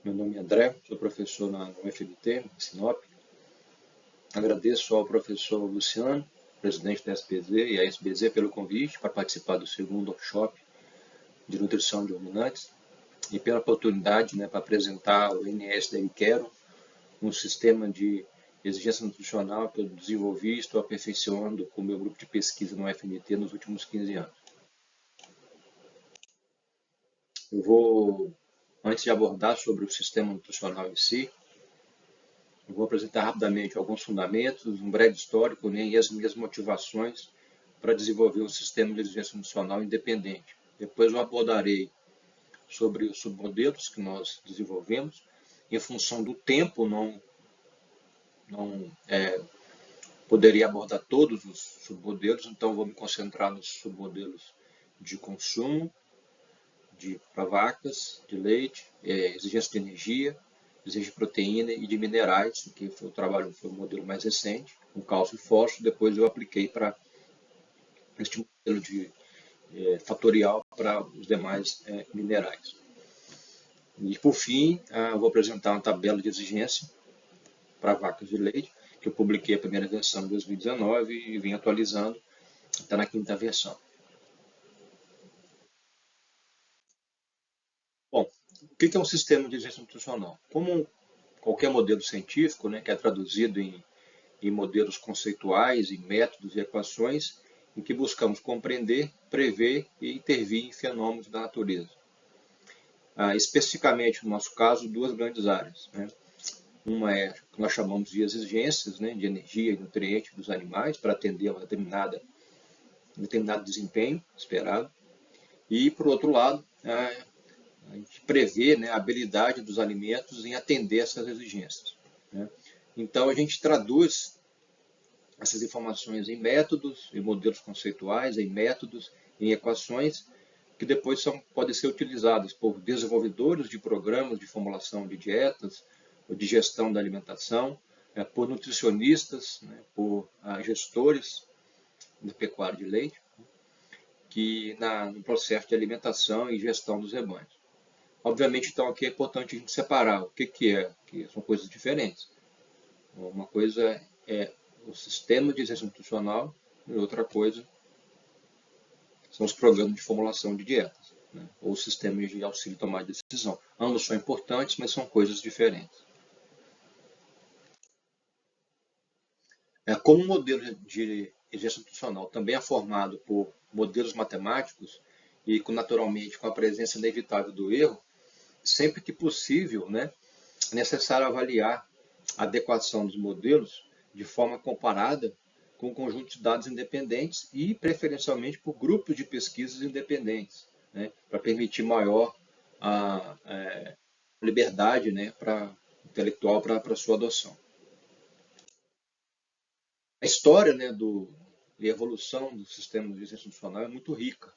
Meu nome é André, sou professor na UFMT, em Sinop. Agradeço ao professor Luciano, presidente da SBZ e a SBZ pelo convite para participar do segundo workshop de nutrição de ruminantes e pela oportunidade, para apresentar o NS da Quero, um sistema de exigência nutricional que eu desenvolvi e estou aperfeiçoando com o meu grupo de pesquisa no UFMT nos últimos 15 anos. Eu vou, antes de abordar sobre o sistema nutricional em si, eu vou apresentar rapidamente alguns fundamentos, um breve histórico, e as minhas motivações para desenvolver um sistema de exigência nutricional independente. Depois eu abordarei sobre os submodelos que nós desenvolvemos. Em função do tempo, não poderia abordar todos os submodelos, então vou me concentrar nos submodelos de consumo, para vacas, de leite, exigência de energia, exigência de proteína e de minerais, que foi o modelo mais recente, com cálcio e fósforo. Depois eu apliquei para este modelo de fatorial para os demais minerais. E por fim, eu vou apresentar uma tabela de exigência para vacas de leite, que eu publiquei a primeira versão em 2019 e vim atualizando, está na quinta versão. Bom, o que é um sistema de exigência nutricional? Como qualquer modelo científico, que é traduzido em modelos conceituais, em métodos e equações, em que buscamos compreender, prever e intervir em fenômenos da natureza. Especificamente, no nosso caso, duas grandes áreas. Uma é o que nós chamamos de exigências, de energia e nutrientes dos animais para atender a um determinado desempenho esperado. E, por outro lado, a gente prevê a habilidade dos alimentos em atender essas exigências. Então, a gente traduz essas informações em métodos, em modelos conceituais, em métodos, em equações, que depois podem ser utilizadas por desenvolvedores de programas de formulação de dietas, ou de gestão da alimentação, por nutricionistas, por gestores da pecuária de leite, que no processo de alimentação e gestão dos rebanhos. Obviamente, então, aqui é importante a gente separar o que são coisas diferentes. Uma coisa é o sistema de exigência nutricional e outra coisa são os programas de formulação de dietas, ou sistemas de auxílio tomar de decisão. Ambos são importantes, mas são coisas diferentes. Como o modelo de exigência nutricional também é formado por modelos matemáticos e, naturalmente, com a presença inevitável do erro, sempre que possível, é necessário avaliar a adequação dos modelos de forma comparada com um conjunto de dados independentes e, preferencialmente, por grupos de pesquisas independentes, para permitir maior liberdade intelectual para a sua adoção. A história e a evolução do sistema de exigência nutricional é muito rica,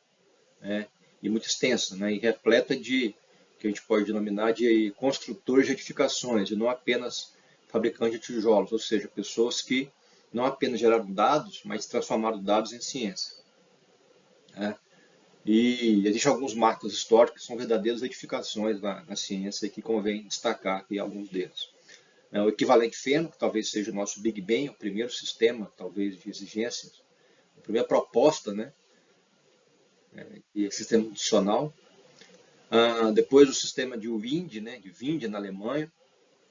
e muito extensa, e repleta de que a gente pode denominar de construtores de edificações, e não apenas fabricantes de tijolos, ou seja, pessoas que não apenas geraram dados, mas transformaram dados em ciência. E existem alguns marcos históricos que são verdadeiras edificações na ciência, e que convém destacar aqui alguns deles. O equivalente feno, que talvez seja o nosso Big Bang, o primeiro sistema, talvez, de exigências, a primeira proposta, de sistema nutricional. Depois o sistema de Wind, de Wind na Alemanha,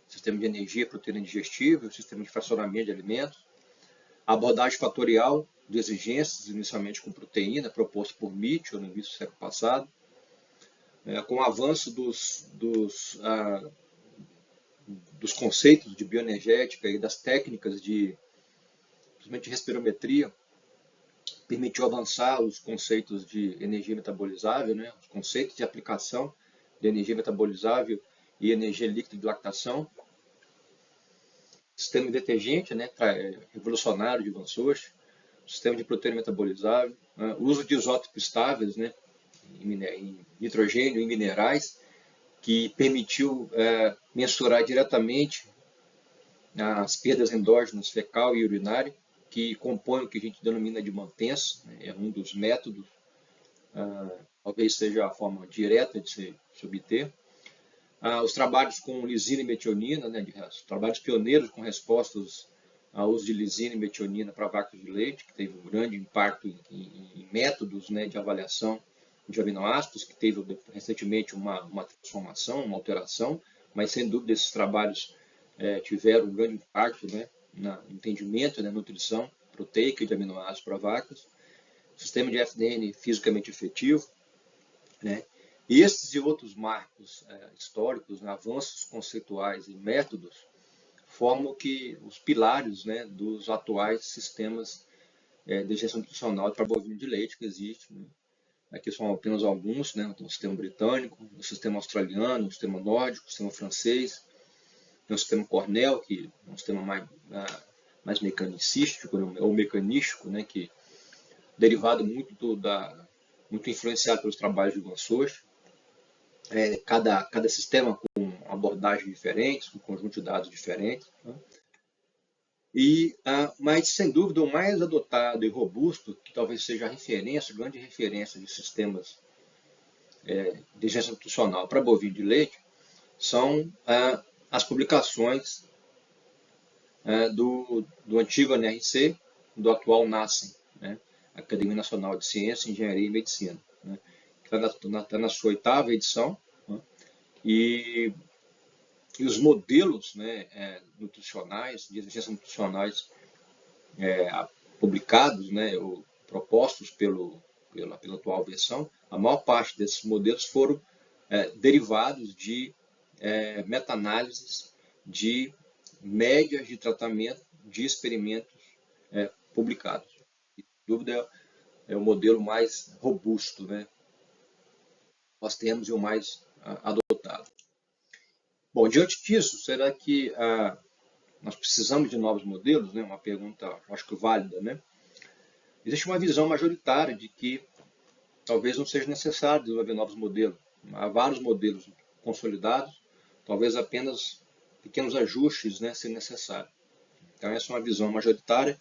sistema de energia, proteína digestível, sistema de fracionamento de alimentos. A abordagem fatorial de exigências, inicialmente com proteína, proposta por Mitchell no início do século passado. Com o avanço dos conceitos de bioenergética e das técnicas principalmente de respirometria, permitiu avançar os conceitos de energia metabolizável, os conceitos de aplicação de energia metabolizável e energia líquida de lactação. Sistema de detergente, revolucionário de Van Soest, sistema de proteína metabolizável, uso de isótopos estáveis, em nitrogênio e minerais, que permitiu mensurar diretamente as perdas endógenas fecal e urinária, que compõem o que a gente denomina de mantença, é um dos métodos, talvez seja a forma direta de se obter. Os trabalhos com lisina e metionina, né, os trabalhos pioneiros com respostas ao uso de lisina e metionina para vacas de leite, que teve um grande impacto em métodos, né, de avaliação de aminoácidos, que teve recentemente uma transformação, uma alteração, mas sem dúvida esses trabalhos tiveram um grande impacto, né, no entendimento da nutrição proteica de aminoácidos para vacas. Sistema de FDN fisicamente efetivo, né? E esses e outros marcos históricos, né, avanços conceituais e métodos, formam que os pilares, né, dos atuais sistemas de gestão nutricional para bovino de leite que existe, né? Aqui são apenas alguns, né? Tem o sistema britânico, o sistema australiano, o sistema nórdico, o sistema francês, tem o sistema Cornell, que é um sistema mais mecanicístico, né, ou mecanístico, né, que derivado muito influenciado pelos trabalhos de Ivan Socha. Cada sistema com abordagens diferentes, com conjunto de dados diferentes, né? Mas, sem dúvida, o mais adotado e robusto, que talvez seja a referência, a grande referência de sistemas de gestão nutricional para bovino de leite, são as publicações do antigo NRC, do atual NACEN, né? Academia Nacional de Ciência, Engenharia e Medicina, né? Que está na sua 8ª edição, né? E os modelos, né, nutricionais, de exigências nutricionais publicados, né, ou propostos pela atual versão, a maior parte desses modelos foram derivados de meta-análises de médias de tratamento de experimentos publicados. Sem dúvida, é o modelo mais robusto, né, nós temos e o mais adotado. Bom, diante disso, será que nós precisamos de novos modelos? Né? Uma pergunta, acho que válida, né? Existe uma visão majoritária de que talvez não seja necessário desenvolver novos modelos. Há vários modelos consolidados, talvez apenas pequenos ajustes, né, se necessário. Então essa é uma visão majoritária,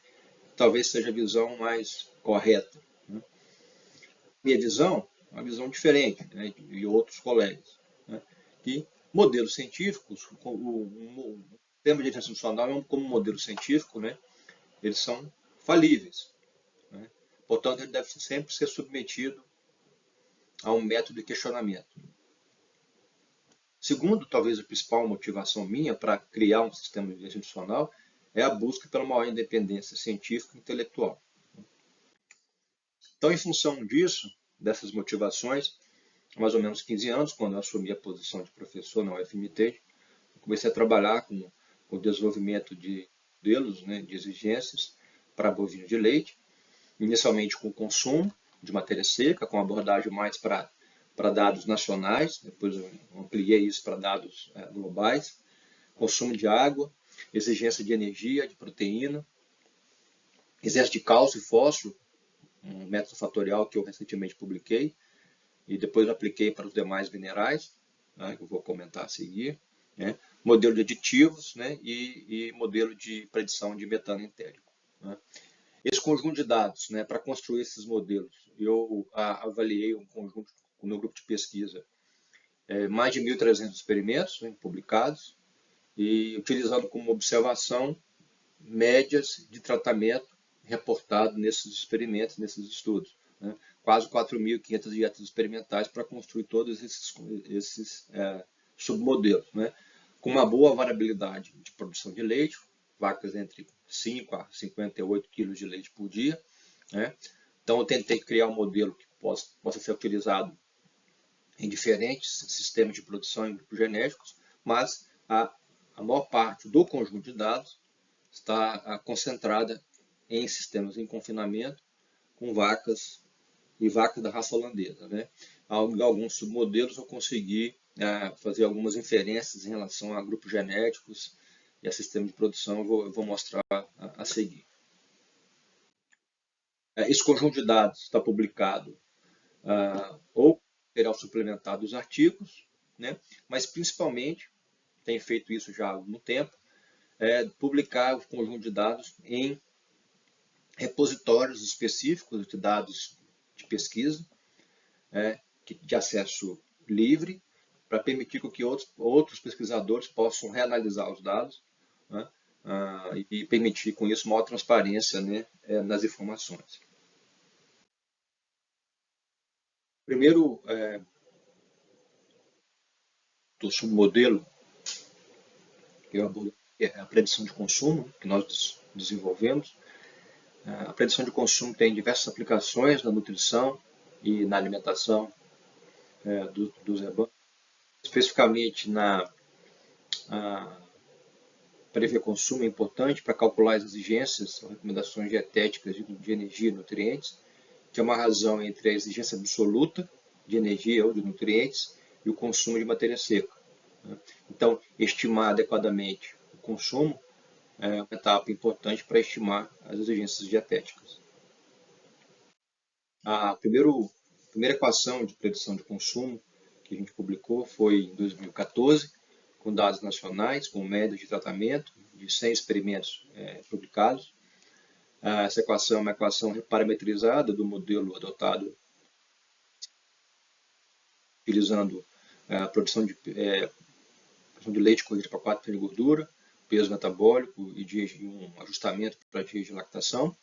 talvez seja a visão mais correta, né? Minha visão é uma visão diferente, né, de outros colegas, né, que modelos científicos, o tema de gestão nutricional como modelo científico, né, eles são falíveis, né? Portanto, ele deve sempre ser submetido a um método de questionamento. Segundo, talvez a principal motivação minha para criar um sistema de gestão nutricional é a busca pela maior independência científica e intelectual. Então, em função disso, dessas motivações, há mais ou menos 15 anos, quando eu assumi a posição de professor na UFMT, eu comecei a trabalhar com o desenvolvimento de modelos, né, de exigências para bovino de leite, inicialmente com o consumo de matéria seca, com abordagem mais para dados nacionais, depois eu ampliei isso para dados globais, consumo de água, exigência de energia, de proteína, exigência de cálcio e fósforo, um método fatorial que eu recentemente publiquei, e depois eu apliquei para os demais minerais, né, que eu vou comentar a seguir, né, modelo de aditivos, né, e modelo de predição de metano entérico, né. Esse conjunto de dados, né, para construir esses modelos, eu avaliei um conjunto com o meu grupo de pesquisa, mais de 1.300 experimentos, né, publicados, e utilizando como observação médias de tratamento reportado nesses experimentos, nesses estudos, né? Quase 4.500 dietas experimentais para construir todos esses submodelos, né? Com uma boa variabilidade de produção de leite, vacas entre 5 a 58 quilos de leite por dia, né? Então eu tentei criar um modelo que possa ser utilizado em diferentes sistemas de produção e grupos genéticos, mas a maior parte do conjunto de dados está concentrada em sistemas em confinamento com vacas e vacas da raça holandesa, né? Em alguns submodelos eu consegui fazer algumas inferências em relação a grupos genéticos e a sistemas de produção, eu vou mostrar a seguir. Esse conjunto de dados está publicado ou material suplementado dos artigos, né? Mas principalmente, tem feito isso já há algum tempo, publicar o conjunto de dados em repositórios específicos de dados de pesquisa, de acesso livre, para permitir que outros pesquisadores possam reanalisar os dados, né, e permitir com isso maior transparência, né, nas informações. Primeiro, do submodelo que eu abordo é a predição de consumo, que nós desenvolvemos. A predição de consumo tem diversas aplicações na nutrição e na alimentação dos rebanhos, especificamente na prever consumo é importante para calcular as exigências ou recomendações dietéticas de energia e nutrientes, que é uma razão entre a exigência absoluta de energia ou de nutrientes e o consumo de matéria seca. Então, estimar adequadamente o consumo é uma etapa importante para estimar as exigências dietéticas. A primeira equação de predição de consumo que a gente publicou foi em 2014, com dados nacionais, com médias de tratamento de 100 experimentos publicados. Essa equação é uma equação parametrizada do modelo adotado utilizando a produção de leite corrigido para 4 de gordura, peso metabólico e um ajustamento para dias de lactação.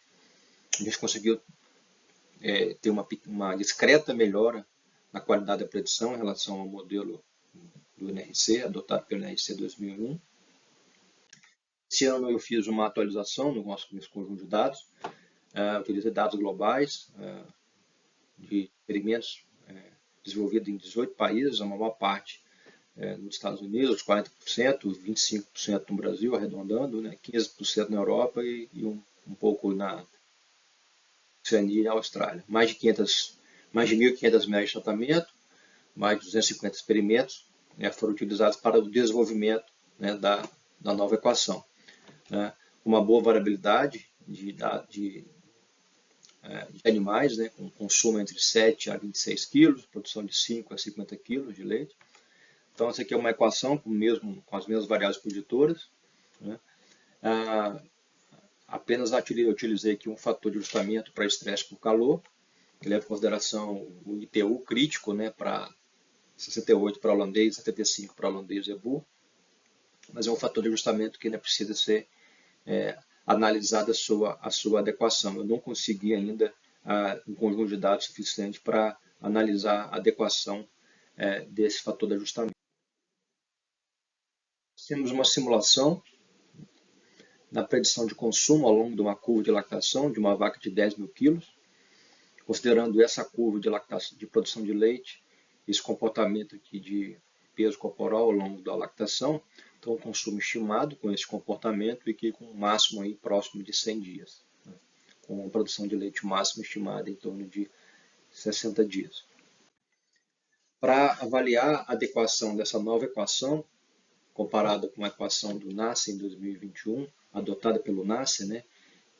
A gente conseguiu ter uma discreta melhora na qualidade da predição em relação ao modelo do NRC, adotado pelo NRC 2001. Esse ano eu fiz uma atualização no nosso conjunto de dados, utilizei dados globais de experimentos desenvolvidos em 18 países, a maior parte nos Estados Unidos, 40%, 25% no Brasil, arredondando, né, 15% na Europa e um pouco na Oceania e Austrália. Mais de 1.500 médias de tratamento, mais de 250 experimentos foram utilizados para o desenvolvimento, né, da nova equação. Uma boa variabilidade de animais, né, com consumo entre 7 a 26 quilos, produção de 5 a 50 quilos de leite. Então, essa aqui é uma equação com as mesmas variáveis preditoras, né? Apenas utilizei aqui um fator de ajustamento para estresse por calor, que leva em consideração o ITU crítico, né, para 68 para holandês, 75 para holandês Zebu, mas é um fator de ajustamento que ainda precisa ser analisada a sua adequação. Eu não consegui ainda um conjunto de dados suficiente para analisar a adequação desse fator de ajustamento. Temos uma simulação na predição de consumo ao longo de uma curva de lactação de uma vaca de 10 mil quilos, considerando essa curva de lactação, de produção de leite, esse comportamento aqui de peso corporal ao longo da lactação, então o consumo estimado com esse comportamento e que com um máximo aí próximo de 100 dias, né, com produção de leite máxima estimada em torno de 60 dias. Para avaliar a adequação dessa nova equação, comparada com a equação do NACE em 2021, adotada pelo NACE, né,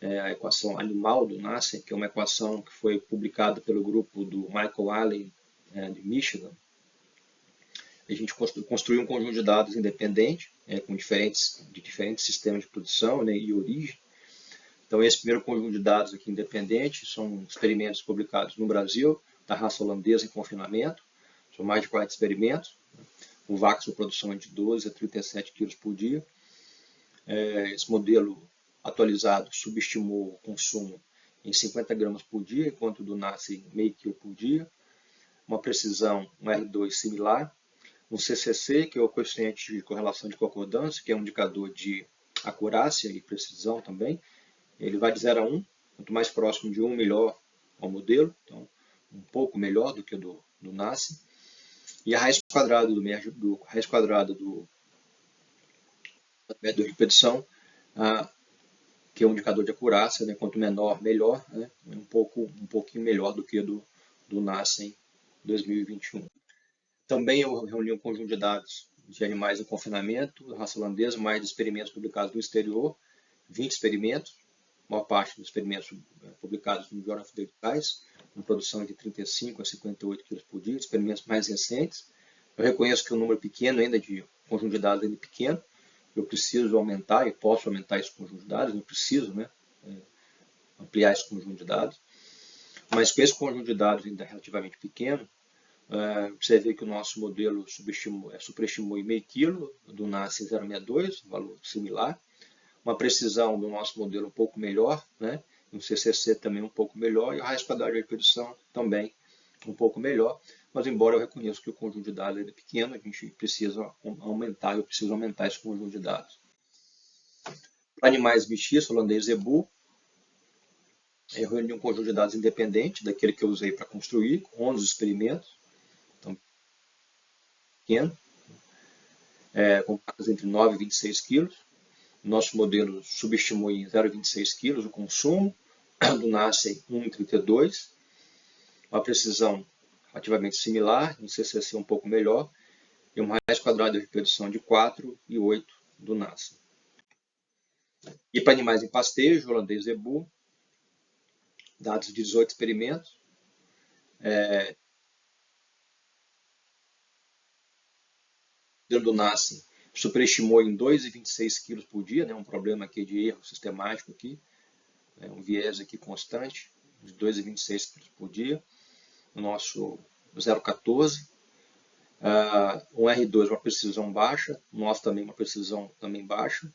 a equação animal do NACE, que é uma equação que foi publicada pelo grupo do Michael Allen, de Michigan. A gente construiu um conjunto de dados independente, com diferentes sistemas de produção, né, e origem. Então, esse primeiro conjunto de dados aqui independente são experimentos publicados no Brasil, da raça holandesa em confinamento, são mais de 40 experimentos, com vacas com produção de 12 a 37 quilos por dia. Esse modelo atualizado subestimou o consumo em 50 gramas por dia, enquanto o do NACE meio quilo por dia. Uma precisão, um R2 similar. Um CCC, que é o coeficiente de correlação de concordância, que é um indicador de acurácia e precisão também. Ele vai de 0 a 1, quanto mais próximo de 1, melhor ao modelo, então um pouco melhor do que o do NACE. E a raiz quadrada do medidor de predição, que é um indicador de acurácia, né? Quanto menor, melhor, né? um pouquinho melhor do que o do NACE em 2021. Também eu reuni um conjunto de dados de animais em confinamento, da raça holandesa, mais de experimentos publicados no exterior, 20 experimentos, a maior parte dos experimentos publicados no Journal of Dairy Science, com produção de 35 a 58 quilos por dia, experimentos mais recentes. Eu reconheço que o número pequeno ainda de conjunto de dados ainda é pequeno, eu preciso aumentar e posso aumentar esse conjunto de dados, eu preciso, né, ampliar esse conjunto de dados. Mas com esse conjunto de dados ainda relativamente pequeno, Observei que o nosso modelo superestimou em meio quilo do NASS 062, valor similar. Uma precisão do nosso modelo um pouco melhor, né? Um CCC também um pouco melhor, e a raiz quadrada de repetição também um pouco melhor. Mas, embora eu reconheça que o conjunto de dados é pequeno, a gente precisa aumentar, eu preciso aumentar esse conjunto de dados. Para animais bichis, holandês zebu, eu reuni um conjunto de dados independente daquele que eu usei para construir, 11 experimentos, então pequeno, com vacas entre 9 e 26 quilos. Nosso modelo subestimou em 0,26 kg o consumo, do NASS em 1,32, uma precisão relativamente similar, um CCC um pouco melhor, e uma raiz quadrada de repetição de 4 e 8 do NASS. E para animais em pastejo, holandês zebu, dados de 18 experimentos, o modelo do NASS superestimou em 2,26 kg por dia, né, um problema aqui de erro sistemático aqui, um viés aqui constante, de 2,26 kg por dia. O nosso 0,14, um R2 uma precisão baixa, o nosso também uma precisão também baixa,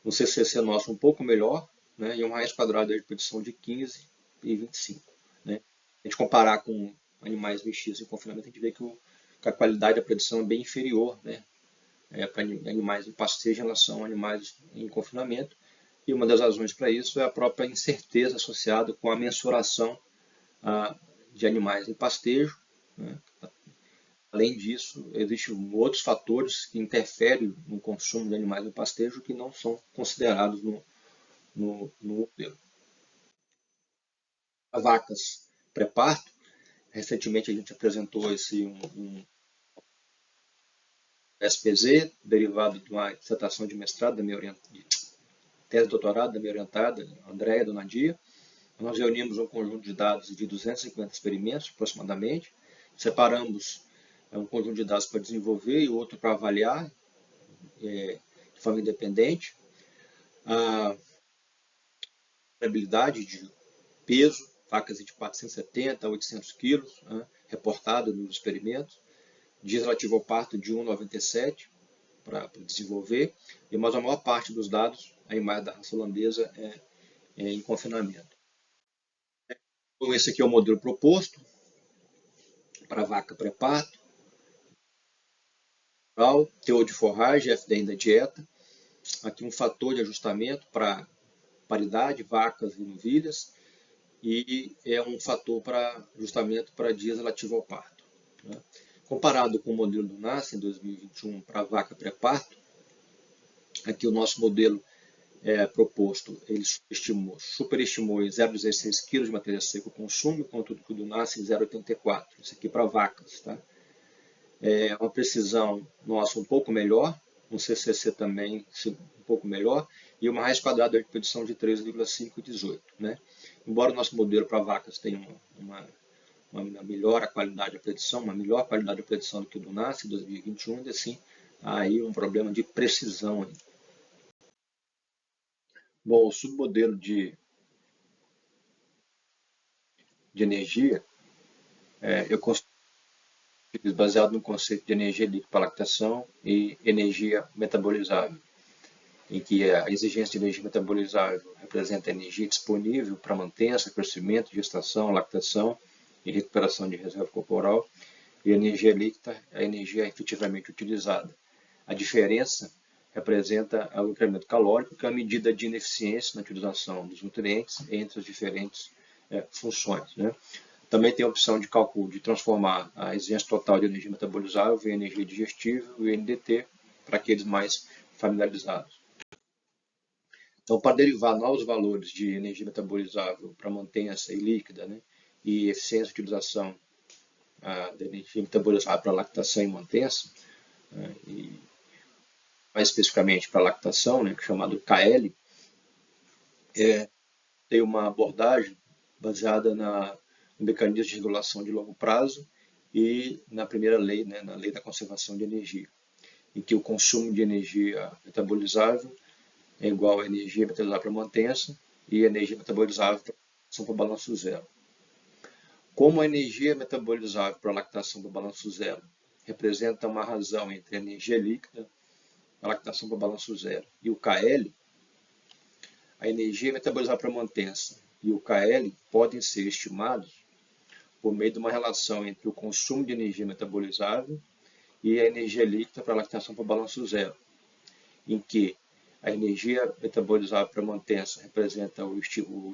um CCC nosso um pouco melhor, né, e uma raiz quadrada de repetição de 15 e 25. Né. A gente comparar com animais mexidos em confinamento, a gente vê que a qualidade da predição é bem inferior, né, para animais em pastejo em relação a animais em confinamento, e uma das razões para isso é a própria incerteza associada com a mensuração de animais em pastejo. Né. Além disso, existem outros fatores que interferem no consumo de animais em pastejo que não são considerados no modelo. As vacas pré-parto, recentemente a gente apresentou um SPZ, derivado de uma dissertação de mestrado, de tese de doutorado da minha orientada, Andréia Donadia. Nós reunimos um conjunto de dados de 250 experimentos, aproximadamente, separamos um conjunto de dados para desenvolver e outro para avaliar de forma independente. A variabilidade de peso, vacas de 470 a 800 quilos, reportado nos experimentos. Dias relativo ao parto de 1,97 para desenvolver, mas a maior parte dos dados, animais da raça holandesa, é em confinamento. Então, esse aqui é o modelo proposto para vaca pré-parto, teor de forragem, FDN da dieta. Aqui um fator de ajustamento para paridade, vacas e novilhas, e é um fator para ajustamento para dias relativo ao parto. Né? Comparado com o modelo do NASS em 2021 para vaca pré-parto, aqui o nosso modelo proposto, ele superestimou em 0,16 kg de matéria seca o consumo, enquanto o do NASS em 0,84. Isso aqui para vacas. Tá? Uma precisão nossa um pouco melhor, um CCC também um pouco melhor, e uma raiz quadrada de repetição de 13,5 e 18. Né? Embora o nosso modelo para vacas tenha uma melhor qualidade da predição, uma melhor qualidade da predição do que o do NASS em 2021, ainda assim, há aí um problema de precisão. Aí. Bom, o submodelo de energia, eu construí baseado no conceito de energia líquida para lactação e energia metabolizável, em que a exigência de energia metabolizável representa a energia disponível para mantença, crescimento, gestação, lactação e recuperação de reserva corporal, e a energia líquida é a energia efetivamente utilizada. A diferença representa o incremento calórico, que é a medida de ineficiência na utilização dos nutrientes entre as diferentes funções. Né? Também tem a opção de cálculo de transformar a exigência total de energia metabolizável em energia digestível e NDT, para aqueles mais familiarizados. Então, para derivar novos valores de energia metabolizável para mantença e líquida, né, e eficiência de utilização da energia metabolizável para lactação e mantença, e mais especificamente para lactação, né, chamado KL, tem uma abordagem baseada no mecanismo de regulação de longo prazo e na primeira lei, né, na lei da conservação de energia, em que o consumo de energia metabolizável é igual a energia metabolizável para mantença e energia metabolizável para balanço zero. Como a energia metabolizável para a lactação para balanço zero representa uma razão entre a energia líquida, a lactação para balanço zero, e o KL, a energia metabolizável para mantença e o KL podem ser estimados por meio de uma relação entre o consumo de energia metabolizável e a energia líquida para a lactação para balanço zero, em que a energia metabolizável para mantença representa o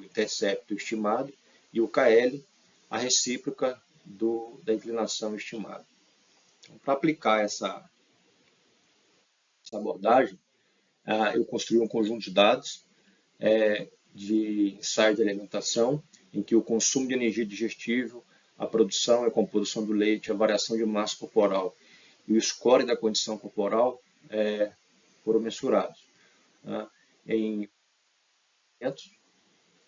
intercepto estimado e o KL a recíproca da inclinação estimada. Então, para aplicar essa abordagem, eu construí um conjunto de dados de ensaio de alimentação, em que o consumo de energia digestível, a produção e a composição do leite, a variação de massa corporal e o score da condição corporal foram mensurados em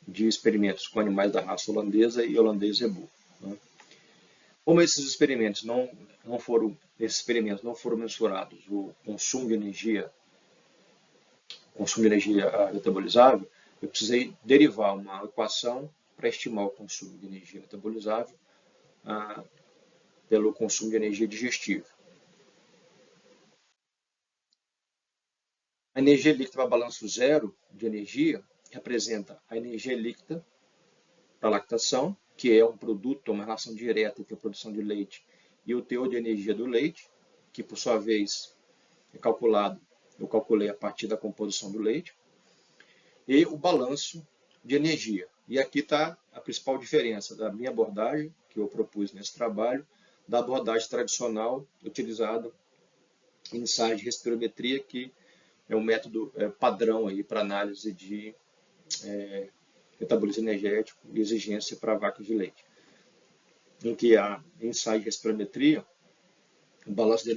experimentos com animais da raça holandesa e holandês zebu. Como esses experimentos não foram mensurados o consumo de energia metabolizável, eu precisei derivar uma equação para estimar o consumo de energia metabolizável pelo consumo de energia digestível. A energia líquida para balanço zero de energia representa a energia líquida para lactação, que é um produto, uma relação direta entre a produção de leite e o teor de energia do leite, que por sua vez é calculado, eu calculei a partir da composição do leite, e o balanço de energia. E aqui está a principal diferença da minha abordagem, que eu propus nesse trabalho, da abordagem tradicional utilizada em ensaios de respirometria, que é um método padrão para análise de metabolismo energético e exigência para vacas de leite. Em que há ensaio de respirometria, o balanço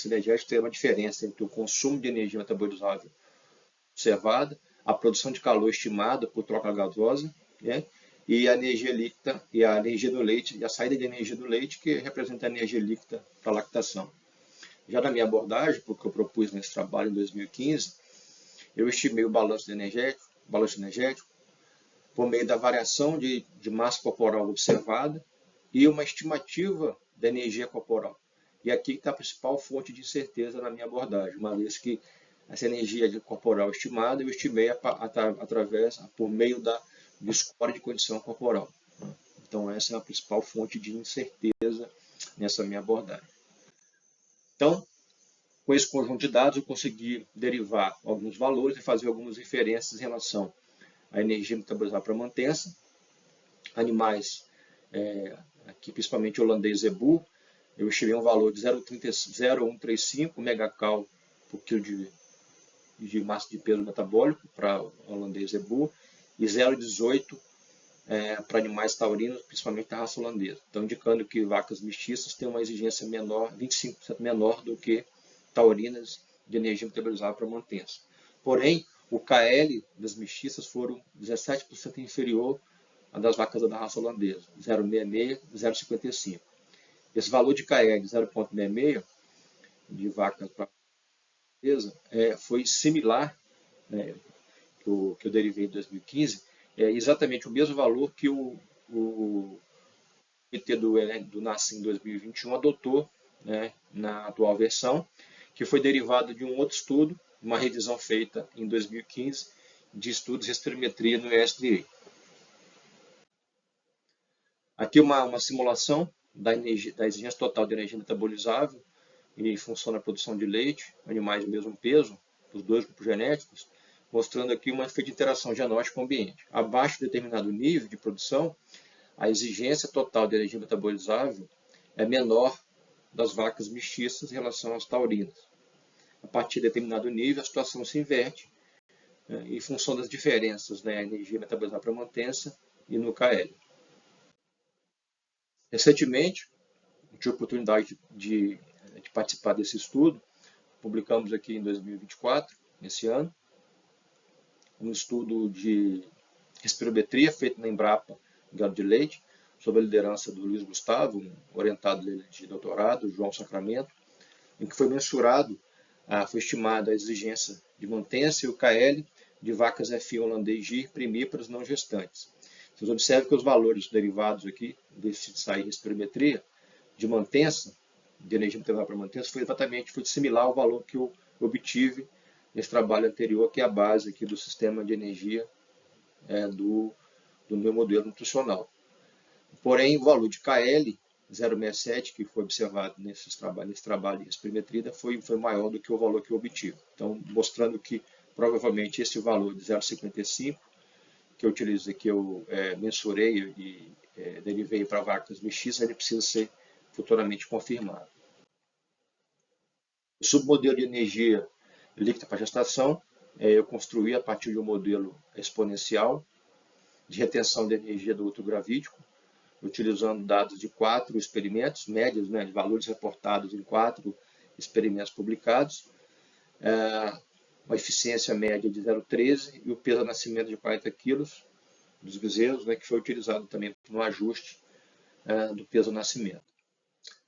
energético tem uma diferença entre o consumo de energia metabolizável observada, a produção de calor estimada por troca gasosa, e a energia líquida e a energia do leite, e a saída de energia do leite, que representa a energia líquida para a lactação. Já na minha abordagem, porque eu propus nesse trabalho em 2015, eu estimei o balanço energético por meio da variação de massa corporal observada e uma estimativa da energia corporal. E aqui está a principal fonte de incerteza na minha abordagem, uma vez que essa energia corporal estimada eu estimei por meio do score de condição corporal. Então essa é a principal fonte de incerteza nessa minha abordagem. Então, com esse conjunto de dados eu consegui derivar alguns valores e fazer algumas inferências em relação à energia metabolizada para mantença, animais, aqui principalmente holandês zebu, eu estimei um valor de 0,135 megacal por quilo de massa de peso metabólico para holandês zebu e 0,18 para animais taurinos, principalmente da raça holandesa. Então, indicando que vacas mestiças têm uma exigência menor, 25% menor do que taurinas de energia metabolizável para mantença. Porém, o KL das mestiças foram 17% inferior à das vacas da raça holandesa, 0,66, 0,55. Esse valor de KL de 0,66 de vacas para holandesa foi similar, que eu derivei em 2015, é exatamente o mesmo valor que o Comitê do NACIM em 2021 adotou, na atual versão, que foi derivado de um outro estudo, uma revisão feita em 2015 de estudos de espirometria no USDA. Aqui uma simulação da exigência total de energia metabolizável em função da produção de leite, animais do mesmo peso, dos dois grupos genéticos, mostrando aqui uma efeito de interação genótica com o ambiente. Abaixo de determinado nível de produção, a exigência total de energia metabolizável é menor das vacas mestiças em relação às taurinas. A partir de determinado nível, a situação se inverte em função das diferenças na energia metabolizável para mantença e no KL. Recentemente, tive a oportunidade de participar desse estudo, publicamos aqui em 2024, nesse ano, um estudo de espirometria feito na Embrapa Gado de Leite, sob a liderança do Luiz Gustavo, um orientado dele de doutorado, João Sacramento, em que foi mensurado, foi estimada a exigência de mantença e o KL de vacas F1 holandês GIR primíparas não gestantes. Vocês observam que os valores derivados aqui, desse sair de espirometria, de mantença, de energia intervalada para mantença, foi similar ao valor que eu obtive nesse trabalho anterior, que é a base aqui do sistema de energia do meu modelo nutricional. Porém, o valor de KL 0,67, que foi observado nesse trabalho de espirometria, foi maior do que o valor que eu obtive. Então, mostrando que provavelmente esse valor de 0,55, que eu utilizei, que eu mensurei e derivei para vacas mestiças, ele precisa ser futuramente confirmado. O submodelo de energia líquida para gestação, eu construí a partir de um modelo exponencial de retenção de energia do útero gravídico, utilizando dados de 4 experimentos, médias, né, de valores reportados em 4 experimentos publicados, uma eficiência média de 0,13 e o peso de nascimento de 40 quilos dos bezerros, né, que foi utilizado também no ajuste do peso do nascimento.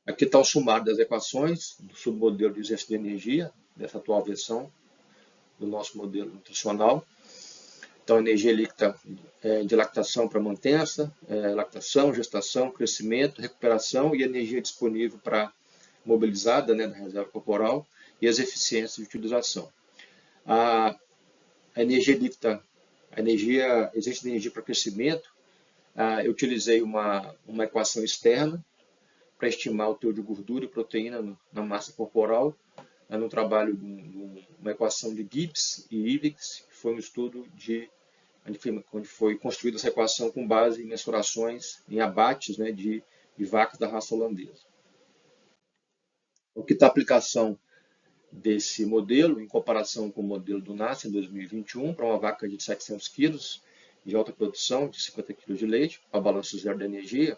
Aqui está o sumário das equações do submodelo de exercício de energia, dessa atual versão do nosso modelo nutricional. Então, energia líquida de lactação para mantença, lactação, gestação, crescimento, recuperação e energia disponível para mobilizada, né, da reserva corporal e as eficiências de utilização. A energia líquida, exercício de energia para crescimento, eu utilizei uma equação externa para estimar o teor de gordura e proteína na massa corporal, no trabalho de uma equação de Gibbs e Ivics, que foi um estudo onde foi construída essa equação com base em mensurações em abates, né, de vacas da raça holandesa. O que está a aplicação desse modelo em comparação com o modelo do NASS em 2021 para uma vaca de 700 quilos de alta produção, de 50 kg de leite, para balanço zero de energia,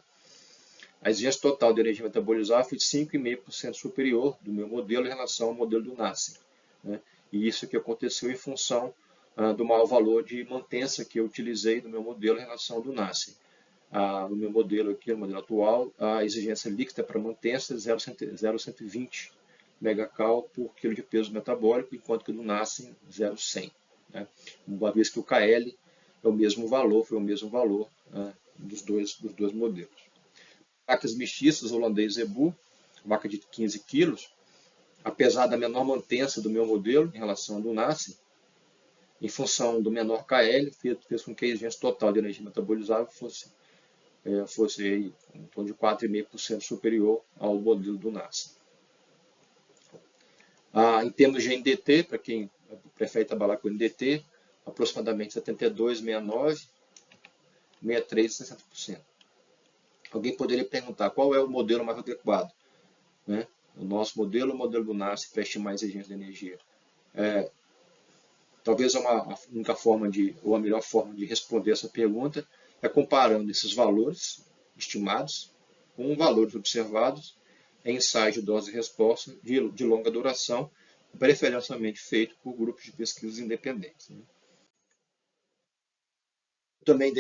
a exigência total de energia metabolizada foi de 5,5% superior do meu modelo em relação ao modelo do NASS, né? E isso que aconteceu em função do maior valor de mantença que eu utilizei no meu modelo em relação ao do NASS. No meu modelo aqui, no modelo atual, a exigência líquida para mantença é 0,120 megacal por quilo de peso metabólico, enquanto que no NASS 0,100. Né? Uma vez que o KL é o mesmo valor, foi o mesmo valor dos dois modelos. Vacas mestiças, holandês Zebu, vaca de 15 quilos, apesar da menor mantença do meu modelo em relação ao do NASS, em função do menor KL, fez com que a exigência total de energia metabolizável fosse em torno de 4,5% superior ao modelo do NASS. Em termos de NDT, para quem prefere trabalhar com NDT, aproximadamente 72, 69, 63 e 60%. Alguém poderia perguntar qual é o modelo mais adequado, né? O nosso modelo ou o modelo do NASS para estimar a exigência de energia? Talvez a única forma ou a melhor forma de responder essa pergunta é comparando esses valores estimados com valores observados em ensaios de dose e resposta de longa duração, preferencialmente feito por grupos de pesquisas independentes. Né? Também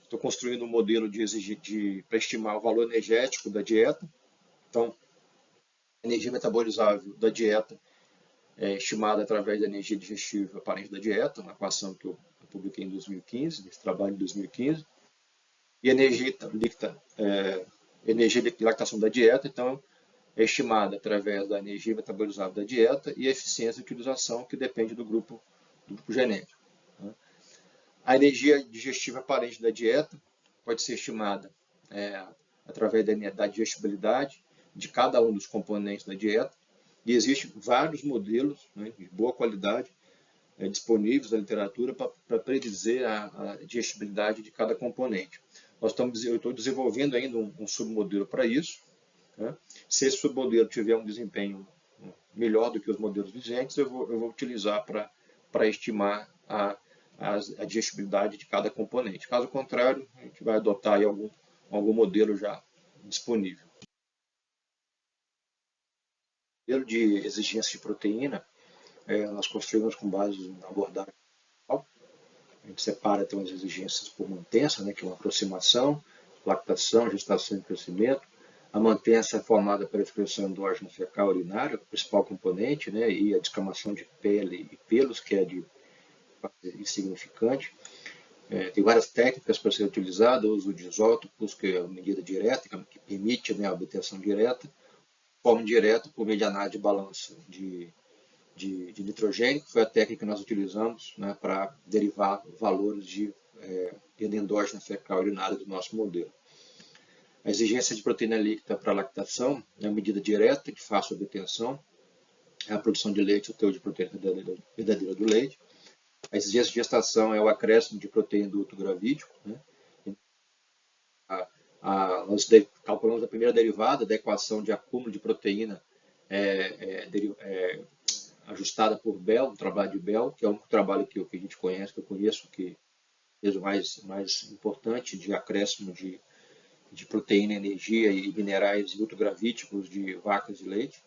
estou construindo um modelo para estimar o valor energético da dieta. Então, a energia metabolizável da dieta é estimada através da energia digestiva aparente da dieta, uma equação que eu publiquei em 2015, nesse trabalho de 2015. E a energia líquida, energia de lactação da dieta, então, é estimada através da energia metabolizável da dieta e a eficiência de utilização, que depende do grupo genético. Né? A digestiva aparente da dieta pode ser estimada através da digestibilidade de cada um dos componentes da dieta, e existem vários modelos, né, de boa qualidade disponíveis na literatura para predizer a digestibilidade de cada componente. Eu estou desenvolvendo ainda um submodelo para isso. Né? Se esse submodelo tiver um desempenho melhor do que os modelos vigentes, eu vou utilizar para estimar a digestibilidade de cada componente. Caso contrário, a gente vai adotar aí algum modelo já disponível. O modelo de exigência de proteína, nós construímos com base na abordagem. A gente separa então as exigências por mantença, né, que é uma aproximação, lactação, gestação e crescimento. A mantença é formada pela excreção endógena fecal urinária, o principal componente, né, e a descamação de pele e pelos, que é insignificante. Tem várias técnicas para ser utilizada, o uso de isótopos, que é a medida direta, que permite, né, a obtenção direta, forma direta por meio de análise de balanço de nitrogênio, que foi a técnica que nós utilizamos, né, para derivar valores de perda endógena fecal urinária do nosso modelo. A exigência de proteína líquida para lactação é uma medida direta de fácil obtenção, é a produção de leite, o teor de proteína verdadeira do leite. A exigência de gestação é o acréscimo de proteína do útero gravídico, né? Nós calculamos a primeira derivada da equação de acúmulo de proteína ajustada por Bell, o trabalho de Bell, que é o único trabalho que a gente conhece, que eu conheço, que é o mais importante de acréscimo de proteína, energia e minerais ultragravíticos de vacas de leite.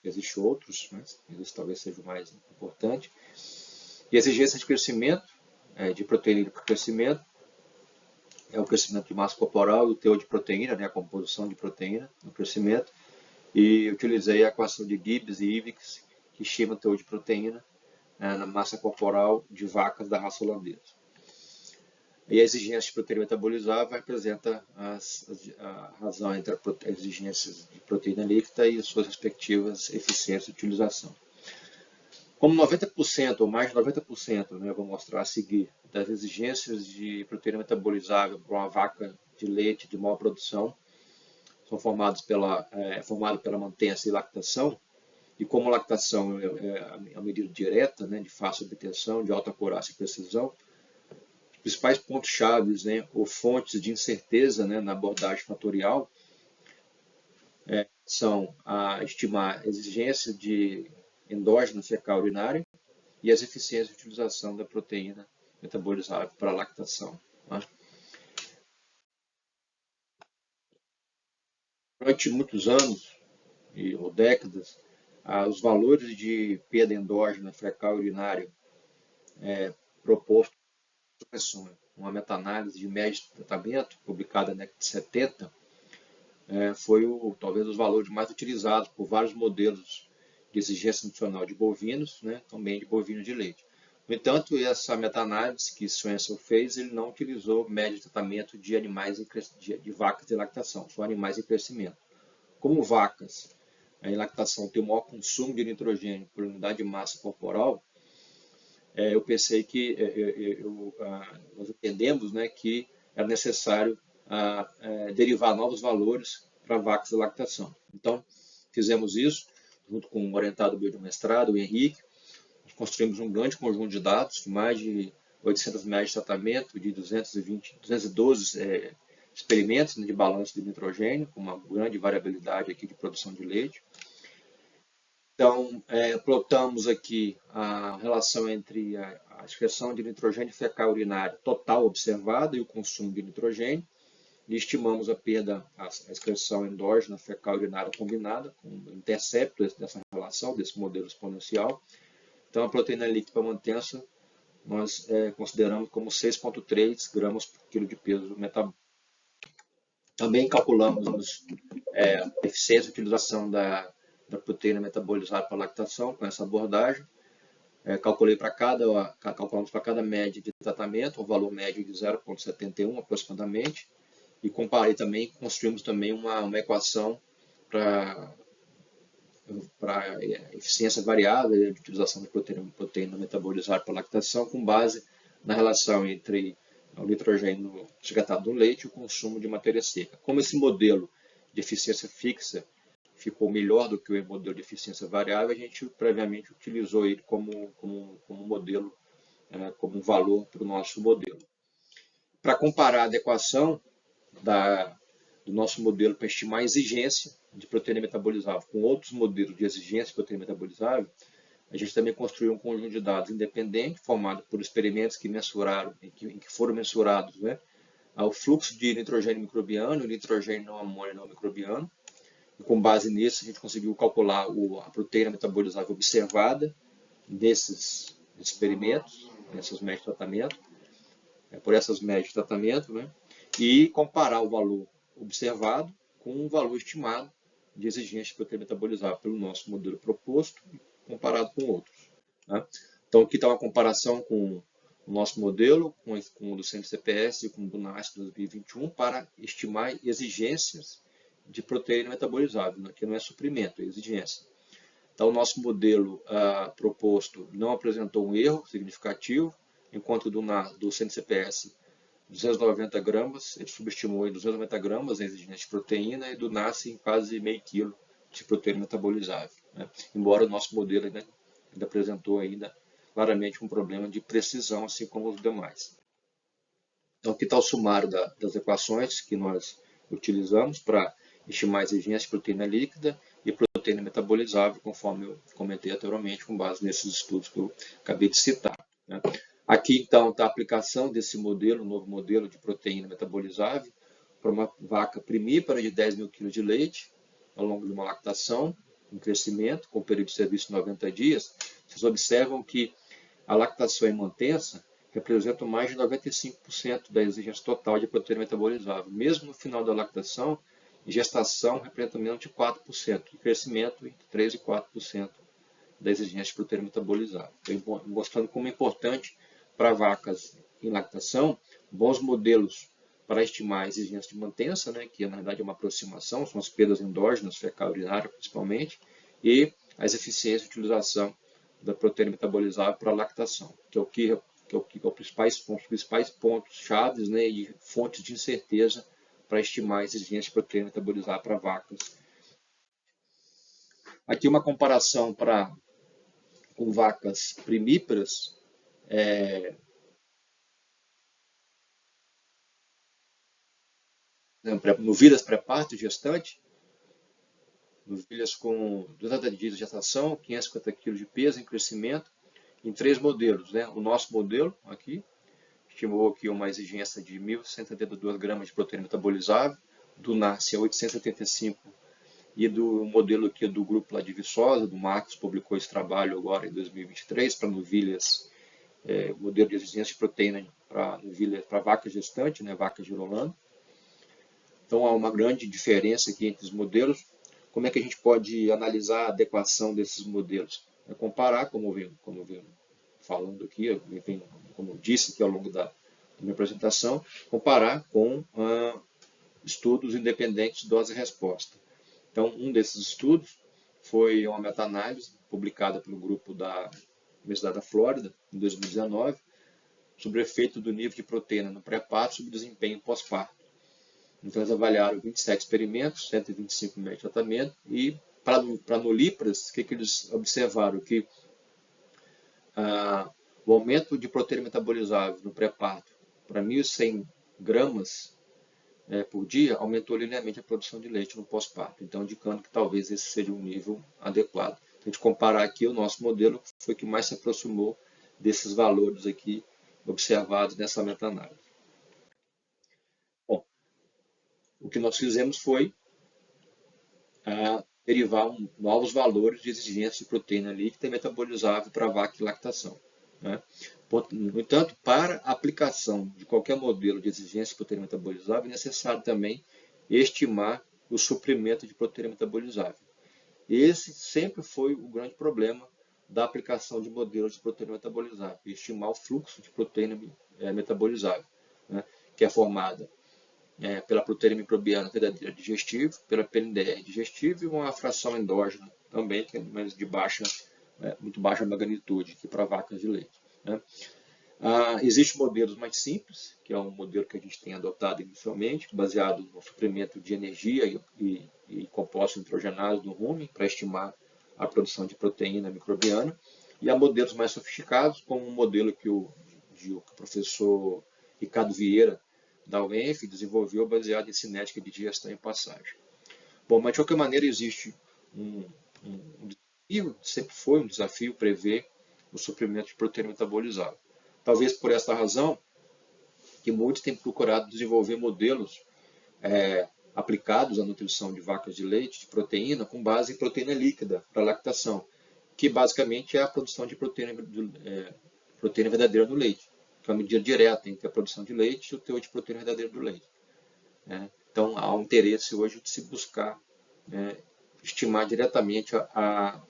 Existem outros, mas esse talvez seja o mais importante. E a exigência de crescimento, de proteína para crescimento, é o crescimento de massa corporal e o teor de proteína, né, a composição de proteína no crescimento. E utilizei a equação de Gibbs e Ivics, que estima o teor de proteína na massa corporal de vacas da raça holandesa. E a exigência de proteína metabolizável representa a razão entre as exigências de proteína líquida e as suas respectivas eficiências de utilização. Como 90% ou mais de 90%, né, eu vou mostrar a seguir, das exigências de proteína metabolizável para uma vaca de leite de maior produção são formadas pela mantença e lactação, e como lactação é a medida direta, né, de fácil obtenção, de alta acurácia e precisão, os principais pontos-chave, né, ou fontes de incerteza, né, na abordagem fatorial são estimar a exigência de endógena fecal urinária e as eficiências de utilização da proteína metabolizável para a lactação. Né? Durante muitos anos ou décadas, os valores de perda endógena fecal urinária proposto uma meta-análise de média de tratamento, publicada na década de 70, foi talvez os valores mais utilizados por vários modelos de exigência nutricional de bovinos, né, também de bovinos de leite. No entanto, essa meta-análise que Swenson fez, ele não utilizou média de tratamento de animais de vacas de lactação, só animais em crescimento. Como vacas em lactação tem o maior consumo de nitrogênio por unidade de massa corporal, eu pensei que nós entendemos, né, que era necessário derivar novos valores para vacas de lactação. Então, fizemos isso, junto com o orientado meu de mestrado, o Henrique. Nós construímos um grande conjunto de dados, de mais de 800 médias de tratamento, de 212 experimentos de balanço de nitrogênio, com uma grande variabilidade aqui de produção de leite. Então, plotamos aqui a relação entre a excreção de nitrogênio fecal urinário total observada e o consumo de nitrogênio, e estimamos a perda, a excreção endógena fecal urinária combinada, com o intercepto dessa relação, desse modelo exponencial. Então, a proteína líquida para mantença, nós consideramos como 6,3 gramas por quilo de peso metabólico. Também calculamos a eficiência de utilização da proteína metabolizada para lactação com essa abordagem. Calculamos para cada média de tratamento, um valor médio de 0,71 aproximadamente, e comparei também, construímos também uma equação para eficiência variável de utilização de proteína metabolizada para lactação, com base na relação entre o nitrogênio excretado no leite e o consumo de matéria seca. Como esse modelo de eficiência fixa ficou melhor do que o modelo de eficiência variável, a gente previamente utilizou ele como modelo, como um valor para o nosso modelo. Para comparar a adequação do nosso modelo para estimar a exigência de proteína metabolizável com outros modelos de exigência de proteína metabolizável, a gente também construiu um conjunto de dados independente, formado por experimentos que foram mensurados, né, o fluxo de nitrogênio microbiano e nitrogênio não amônio não microbiano. E com base nisso, a gente conseguiu calcular a proteína metabolizável observada nesses experimentos, nessas médias de tratamento, por essas médias de tratamento, né, e comparar o valor observado com o valor estimado de exigência de proteína metabolizável pelo nosso modelo proposto, comparado com outros. Tá? Então, aqui está uma comparação com o nosso modelo com o do CNCPS e com o do NASP 2021 para estimar exigências de proteína metabolizável, que não é suprimento, é exigência. Então, o nosso modelo proposto não apresentou um erro significativo, enquanto do CNCPS 290 gramas, ele subestimou em 290 gramas a exigência de proteína, e do NAS em quase meio quilo de proteína metabolizável, né? Embora o nosso modelo ainda apresentou claramente um problema de precisão, assim como os demais. Então, aqui está o sumário das equações que nós utilizamos para estimar a exigência de proteína líquida e proteína metabolizável, conforme eu comentei anteriormente, com base nesses estudos que eu acabei de citar, né? Aqui, então, está a aplicação desse modelo, novo modelo de proteína metabolizável, para uma vaca primípara de 10 mil kg de leite, ao longo de uma lactação, em crescimento, com período de serviço de 90 dias. Vocês observam que a lactação em mantença representa mais de 95% da exigência total de proteína metabolizável. Mesmo no final da lactação, gestação representa menos de 4%, e crescimento entre 3% e 4% da exigência de proteína metabolizável. Estou mostrando como é importante para vacas em lactação, bons modelos para estimar a exigência de mantença, né, que na verdade é uma aproximação, são as perdas endógenas, fecal urinária principalmente, e as eficiências de utilização da proteína metabolizável para a lactação, que são os principais pontos chaves, né, e fontes de incerteza para estimar a exigência de proteína metabolizável para vacas. Aqui uma comparação com vacas primíparas, novilhas pré-parto gestante, novilhas com 200 dias de gestação, 550 kg de peso em crescimento, em 3 modelos, né? O nosso modelo aqui estimou aqui uma exigência de 1.172 gramas de proteína metabolizável, do NASC é 875, e do modelo aqui do grupo lá de Viçosa, do Marcos, publicou esse trabalho agora em 2023 para novilhas, modelo de exigência de proteína para vaca gestante, né, vaca girolando. Então há uma grande diferença aqui entre os modelos. Como é que a gente pode analisar a adequação desses modelos? É comparar, como eu venho falando aqui, como eu disse aqui ao longo da minha apresentação, comparar com estudos independentes de dose e resposta. Então, um desses estudos foi uma meta-análise publicada pelo grupo da Universidade da Flórida, em 2019, sobre o efeito do nível de proteína no pré-parto sobre o desempenho pós-parto. Então, eles avaliaram 27 experimentos, 125 meses de tratamento, e para nulíparas, o que eles observaram? Que o aumento de proteína metabolizável no pré-parto para 1.100 gramas por dia aumentou linearmente a produção de leite no pós-parto. Então, indicando que talvez esse seja um nível adequado. Se a gente comparar aqui, o nosso modelo foi o que mais se aproximou desses valores aqui observados nessa meta-análise. Bom, o que nós fizemos foi derivar novos valores de exigência de proteína líquida e metabolizável para vaca e lactação, né? No entanto, para a aplicação de qualquer modelo de exigência de proteína metabolizável, é necessário também estimar o suprimento de proteína metabolizável. Esse sempre foi o grande problema da aplicação de modelos de proteína metabolizável, estimar o fluxo de proteína metabolizável, né, que é formada pela proteína microbiana verdadeira digestiva, pela PNDR digestiva e uma fração endógena também, que é muito baixa magnitude aqui para vacas de leite, né? Existem modelos mais simples, que é um modelo que a gente tem adotado inicialmente, baseado no suprimento de energia e compostos nitrogenados do rumen, para estimar a produção de proteína microbiana. E há modelos mais sofisticados, como um modelo que o professor Ricardo Vieira, da UENF, desenvolveu baseado em cinética de digestão e passagem. Bom, mas de qualquer maneira existe um desafio, sempre foi um desafio prever o suprimento de proteína metabolizável. Talvez por esta razão que muitos têm procurado desenvolver modelos aplicados à nutrição de vacas de leite, de proteína, com base em proteína líquida para lactação, que basicamente é a produção de proteína verdadeira do leite, que é uma medida direta entre a produção de leite e o teor de proteína verdadeira do leite. Então, há um interesse hoje de se buscar estimar diretamente a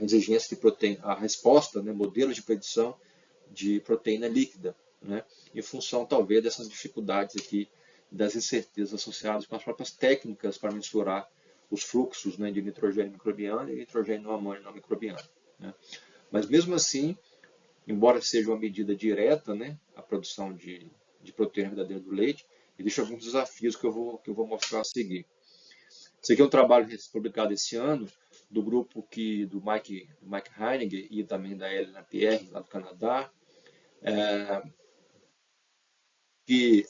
exigência de proteína, a resposta, modelos de predição de proteína líquida, né? Em função, talvez, dessas dificuldades aqui, das incertezas associadas com as próprias técnicas para mensurar os fluxos, né, de nitrogênio microbiano e nitrogênio amônio não microbiano, né? Mas, mesmo assim, embora seja uma medida direta, né, a produção de proteína verdadeira do leite, existem alguns desafios que eu vou mostrar a seguir. Esse aqui é um trabalho publicado esse ano do grupo do Mike Heiniger e também da Elena Pierre, lá do Canadá, que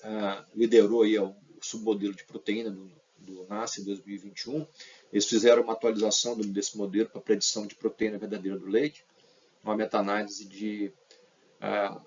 liderou aí o submodelo de proteína do NACE 2021. Eles fizeram uma atualização desse modelo para predição de proteína verdadeira do leite, uma meta-análise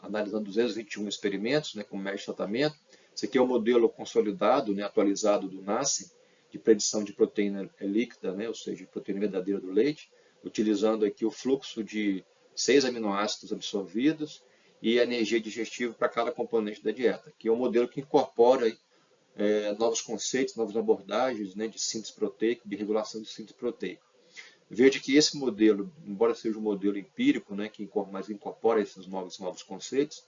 analisando 221 experimentos, né, com médio de tratamento. Esse aqui é o modelo consolidado, né, atualizado do NACE, de predição de proteína líquida, né, ou seja, proteína verdadeira do leite, utilizando aqui o fluxo de 6 aminoácidos absorvidos e a energia digestiva para cada componente da dieta, que é um modelo que incorpora novos conceitos, novas abordagens, né, de síntese proteica, de regulação de síntese proteica. Veja que esse modelo, embora seja um modelo empírico, né, que incorpora esses novos conceitos,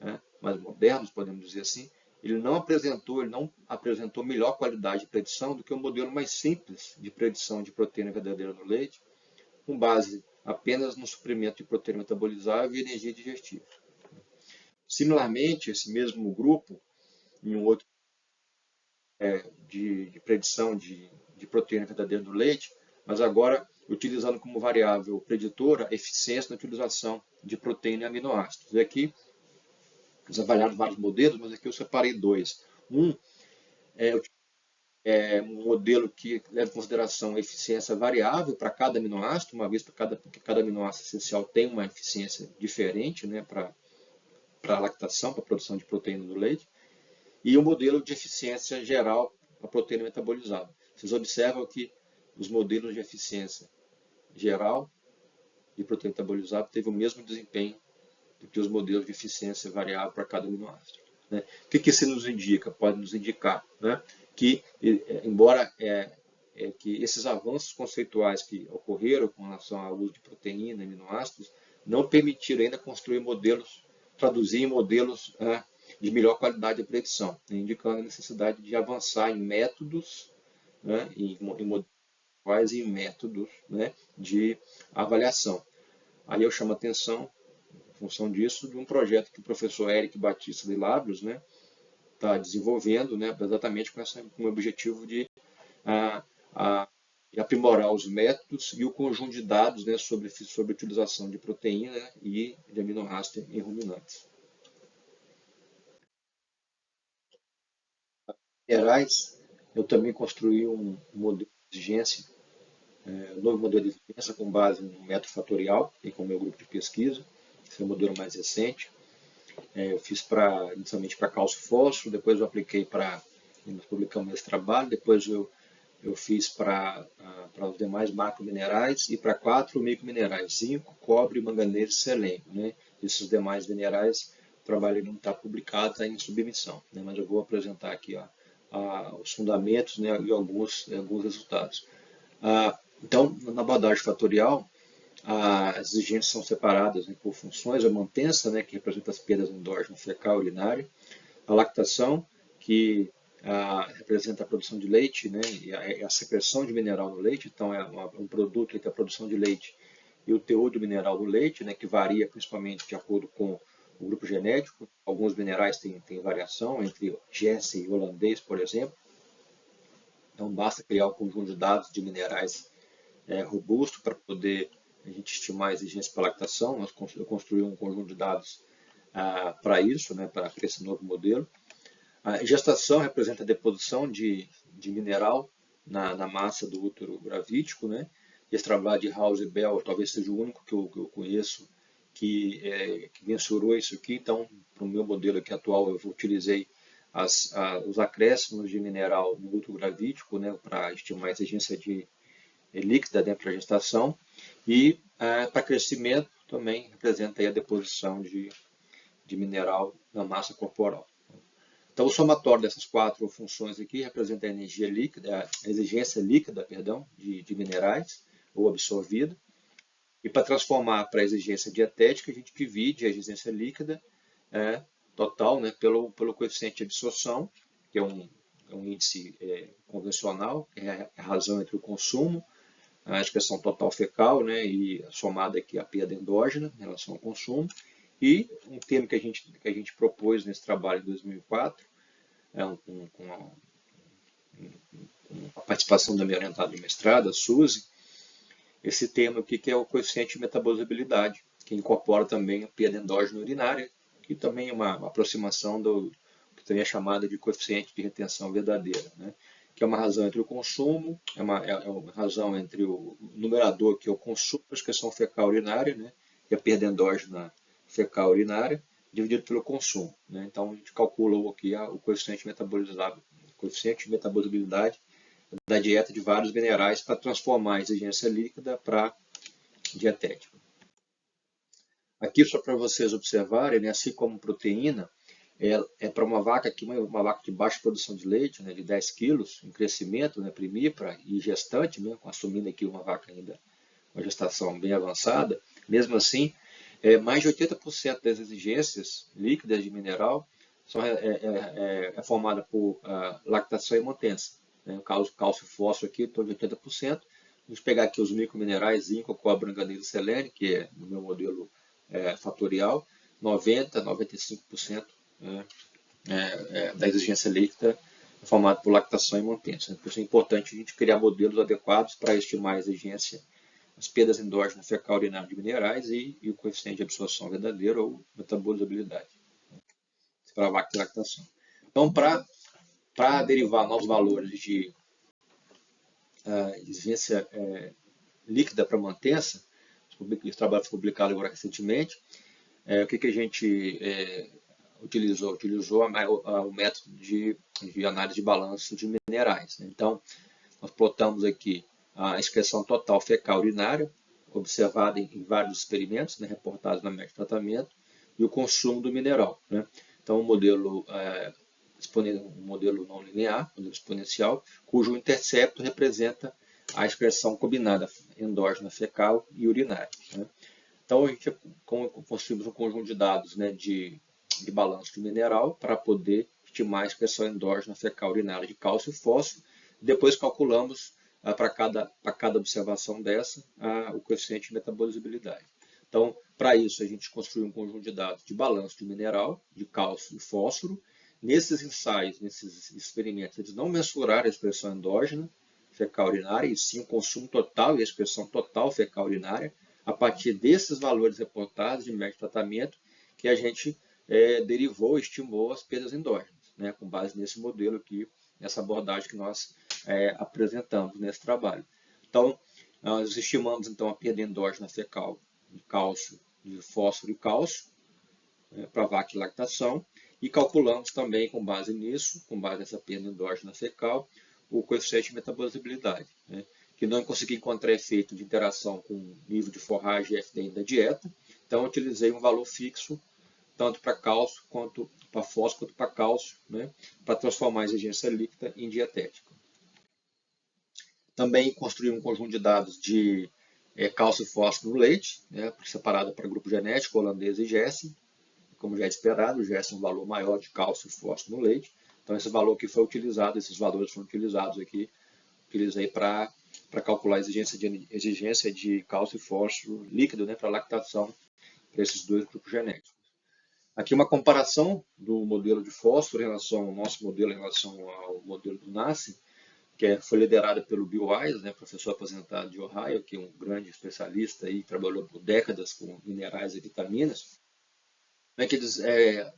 né, mais modernos, podemos dizer assim, ele não apresentou melhor qualidade de predição do que o modelo mais simples de predição de proteína verdadeira no leite, com base apenas no suprimento de proteína metabolizável e energia digestiva. Similarmente, esse mesmo grupo, em um outro de predição de proteína verdadeira do leite, mas agora utilizando como variável preditora a eficiência na utilização de proteína e aminoácidos. E aqui, eles avaliaram vários modelos, mas aqui eu separei dois. Um é um modelo que leva em consideração a eficiência variável para cada aminoácido, uma vez porque cada aminoácido essencial tem uma eficiência diferente, né, para a lactação, para a produção de proteína do leite, e um modelo de eficiência geral para a proteína metabolizada. Vocês observam que os modelos de eficiência geral de proteína metabolizada teve o mesmo desempenho do que os modelos de eficiência variável para cada aminoácido, né? O que isso nos indica? Pode nos indicar, né, que, embora que esses avanços conceituais que ocorreram com relação ao uso de proteína e aminoácidos não permitiram ainda construir modelos, traduzir em modelos de melhor qualidade de predição, né, indicando a necessidade de avançar em métodos, né, em modelos e métodos, né, de avaliação. Aí eu chamo a atenção, em função disso, de um projeto que o professor Eric Batista de Labros, né, está desenvolvendo, né, exatamente com o objetivo de aprimorar os métodos e o conjunto de dados, né, sobre a utilização de proteína e de aminoácidos em ruminantes. Minerais, eu também construí um modelo de exigência, novo modelo de exigência com base no método fatorial e com o meu grupo de pesquisa. Esse é o modelo mais recente. Eu fiz inicialmente para cálcio e fósforo, depois eu apliquei nós publicamos esse trabalho, depois eu fiz para os demais macrominerais e para 4 microminerais, zinco, cobre, manganês e selênio, né? Esses demais minerais, o trabalho não está publicado, está em submissão, né? Mas eu vou apresentar aqui os fundamentos, né, e alguns resultados. Então, na abordagem fatorial, as exigências são separadas, né, por funções: a mantença, né, que representa as perdas endógenas fecal e urinária; a lactação, que representa a produção de leite, né, e a secreção de mineral no leite. Então, é um produto que é a produção de leite e o teor do mineral do leite, né, que varia principalmente de acordo com o grupo genético. Alguns minerais têm variação entre Jesse e holandês, por exemplo. Então, basta criar um conjunto de dados de minerais robusto para poder a gente estimar a exigência para lactação. Eu construí um conjunto de dados para isso, né, para esse novo modelo. A gestação representa a deposição de mineral na massa do útero gravídico, né? Esse trabalho de House e Bell talvez seja o único que eu conheço que mensurou isso aqui. Então, para o meu modelo aqui atual, eu utilizei os acréscimos de mineral no útero gravídico, né, para estimar a exigência líquida dentro da gestação. E para crescimento também representa aí a deposição de mineral na massa corporal. Então, o somatório dessas 4 funções aqui representa a energia líquida, a exigência líquida, perdão, de minerais ou absorvida. E para transformar para a exigência dietética, a gente divide a exigência líquida total, né, pelo coeficiente de absorção, que é um índice convencional, que é a razão entre o consumo, a expressão total fecal, né, e somada aqui a perda endógena em relação ao consumo. E um termo que a gente propôs nesse trabalho em 2004, com a participação da minha orientada de mestrado, a Suzy, esse termo aqui que é o coeficiente de metabolizabilidade, que incorpora também a perda endógena urinária, que também é uma aproximação do que também é chamada de coeficiente de retenção verdadeira, né? Que é uma razão entre o consumo, é uma razão entre o numerador, que é o consumo, a excreção fecal urinária, né? E a perda endógena fecal urinária, dividido pelo consumo, né? Então a gente calcula aqui o coeficiente metabolizável, coeficiente de metabolizabilidade da dieta de vários minerais para transformar a exigência líquida para dietética. Aqui, só para vocês observarem, né, assim como proteína, para uma vaca aqui, uma vaca de baixa produção de leite, né, de 10 quilos, em crescimento, né, primípara e gestante, né, assumindo aqui uma vaca ainda uma gestação bem avançada, mesmo assim, mais de 80% das exigências líquidas de mineral é formada por lactação e mantença. Né, o cálcio e fósforo aqui, em torno de 80%. Vamos pegar aqui os microminerais, zinco, cobre, manganês e selênio, que é no meu modelo fatorial, 90%, 95% da exigência líquida é formada por lactação e mantença. Por isso é importante a gente criar modelos adequados para estimar a exigência, as perdas endógenas fecal urinária de minerais e o coeficiente de absorção verdadeiro ou metabolizabilidade para a vaca de lactação. Então, para derivar novos valores de exigência líquida para mantença, esse trabalho foi publicado agora recentemente, o que a gente utilizou? Utilizou o método de análise de balanço de minerais. Né? Então, nós plotamos aqui a excreção total fecal urinária, observada em vários experimentos, né, reportados na média de tratamento, e o consumo do mineral. Né? Então, um modelo não linear, modelo exponencial, cujo intercepto representa a excreção combinada endógena fecal e urinária. Né? Então, a gente construímos um conjunto de dados, né, de balanço de mineral para poder estimar a excreção endógena fecal urinária de cálcio e fósforo. Depois calculamos para cada observação dessa o coeficiente de metabolizibilidade. Então, para isso, a gente construiu um conjunto de dados de balanço de mineral, de cálcio e fósforo. Nesses ensaios, nesses experimentos, eles não mensuraram a expressão endógena fecal urinária, e sim o consumo total e a expressão total fecal urinária, a partir desses valores reportados de médio tratamento, que a gente derivou, estimou as perdas endógenas, né, com base nesse modelo aqui, nessa abordagem que nós apresentamos nesse trabalho. Então, nós estimamos então a perda endógena fecal de cálcio, de fósforo e cálcio, para vaca de lactação, e calculamos também, com base nisso, com base nessa perda endógena fecal, o coeficiente de metabolizibilidade, né, que não consegui encontrar efeito de interação com o nível de forragem e FDN da dieta, então utilizei um valor fixo, tanto para cálcio, quanto para fósforo, quanto para cálcio, né, para transformar a exigência líquida em dietética. Também construí um conjunto de dados de cálcio e fósforo no leite, né, separado para grupo genético, holandês e Jessen. Como já é esperado, o Jessen é um valor maior de cálcio e fósforo no leite. Então, esse valor que foi utilizado, esses valores foram utilizados aqui, utilizei para calcular a exigência de cálcio e fósforo líquido, né, para lactação para esses dois grupos genéticos. Aqui uma comparação do modelo de fósforo em relação ao nosso modelo, em relação ao modelo do NACE, que foi liderado pelo Bill Wise, né, professor aposentado de Ohio, que é um grande especialista e trabalhou por décadas com minerais e vitaminas. Como é que eles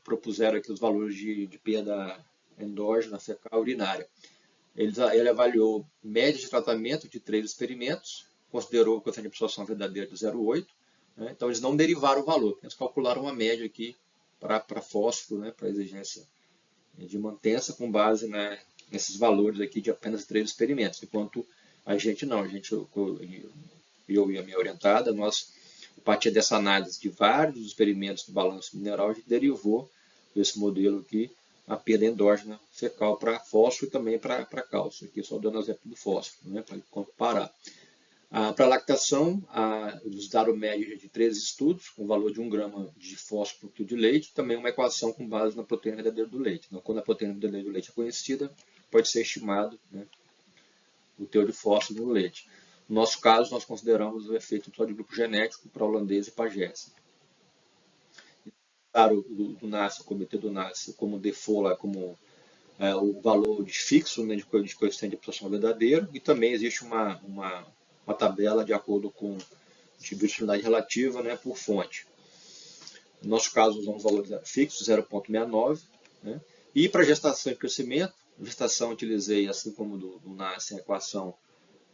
propuseram aqui os valores de perda endógena fecal urinária? Ele avaliou média de tratamento de 3 experimentos, considerou o coeficiente de absorção verdadeiro de 0,8, né? Então eles não derivaram o valor, eles calcularam uma média aqui para fósforo, né, para exigência de mantença, com base nesses valores aqui de apenas 3 experimentos, enquanto a gente não, eu e a minha orientada, nós, a partir dessa análise de vários experimentos de balanço mineral, a gente derivou esse modelo aqui, a perda endógena fecal para fósforo e também para cálcio. Aqui só dando exemplo do fósforo, né, para comparar. Para a lactação, eles deram média de 13 estudos, com valor de 1 grama de fósforo por quilo de leite, também uma equação com base na proteína verdadeira do leite. Então, quando a proteína verdadeira do leite é conhecida, pode ser estimado, né, o teor de fósforo no leite. No nosso caso, nós consideramos o efeito só de grupo genético para holandês e pajés. Claro, do NASCE, o comitê do NASCE, como default, como o valor de fixo, né, de coeficiente de absorção verdadeiro, e também existe uma tabela de acordo com distribuição relativa, né, por fonte. No nosso caso, usamos valores fixos, 0,69, né, e para gestação e crescimento, gestação utilizei, assim como do NASCE, a equação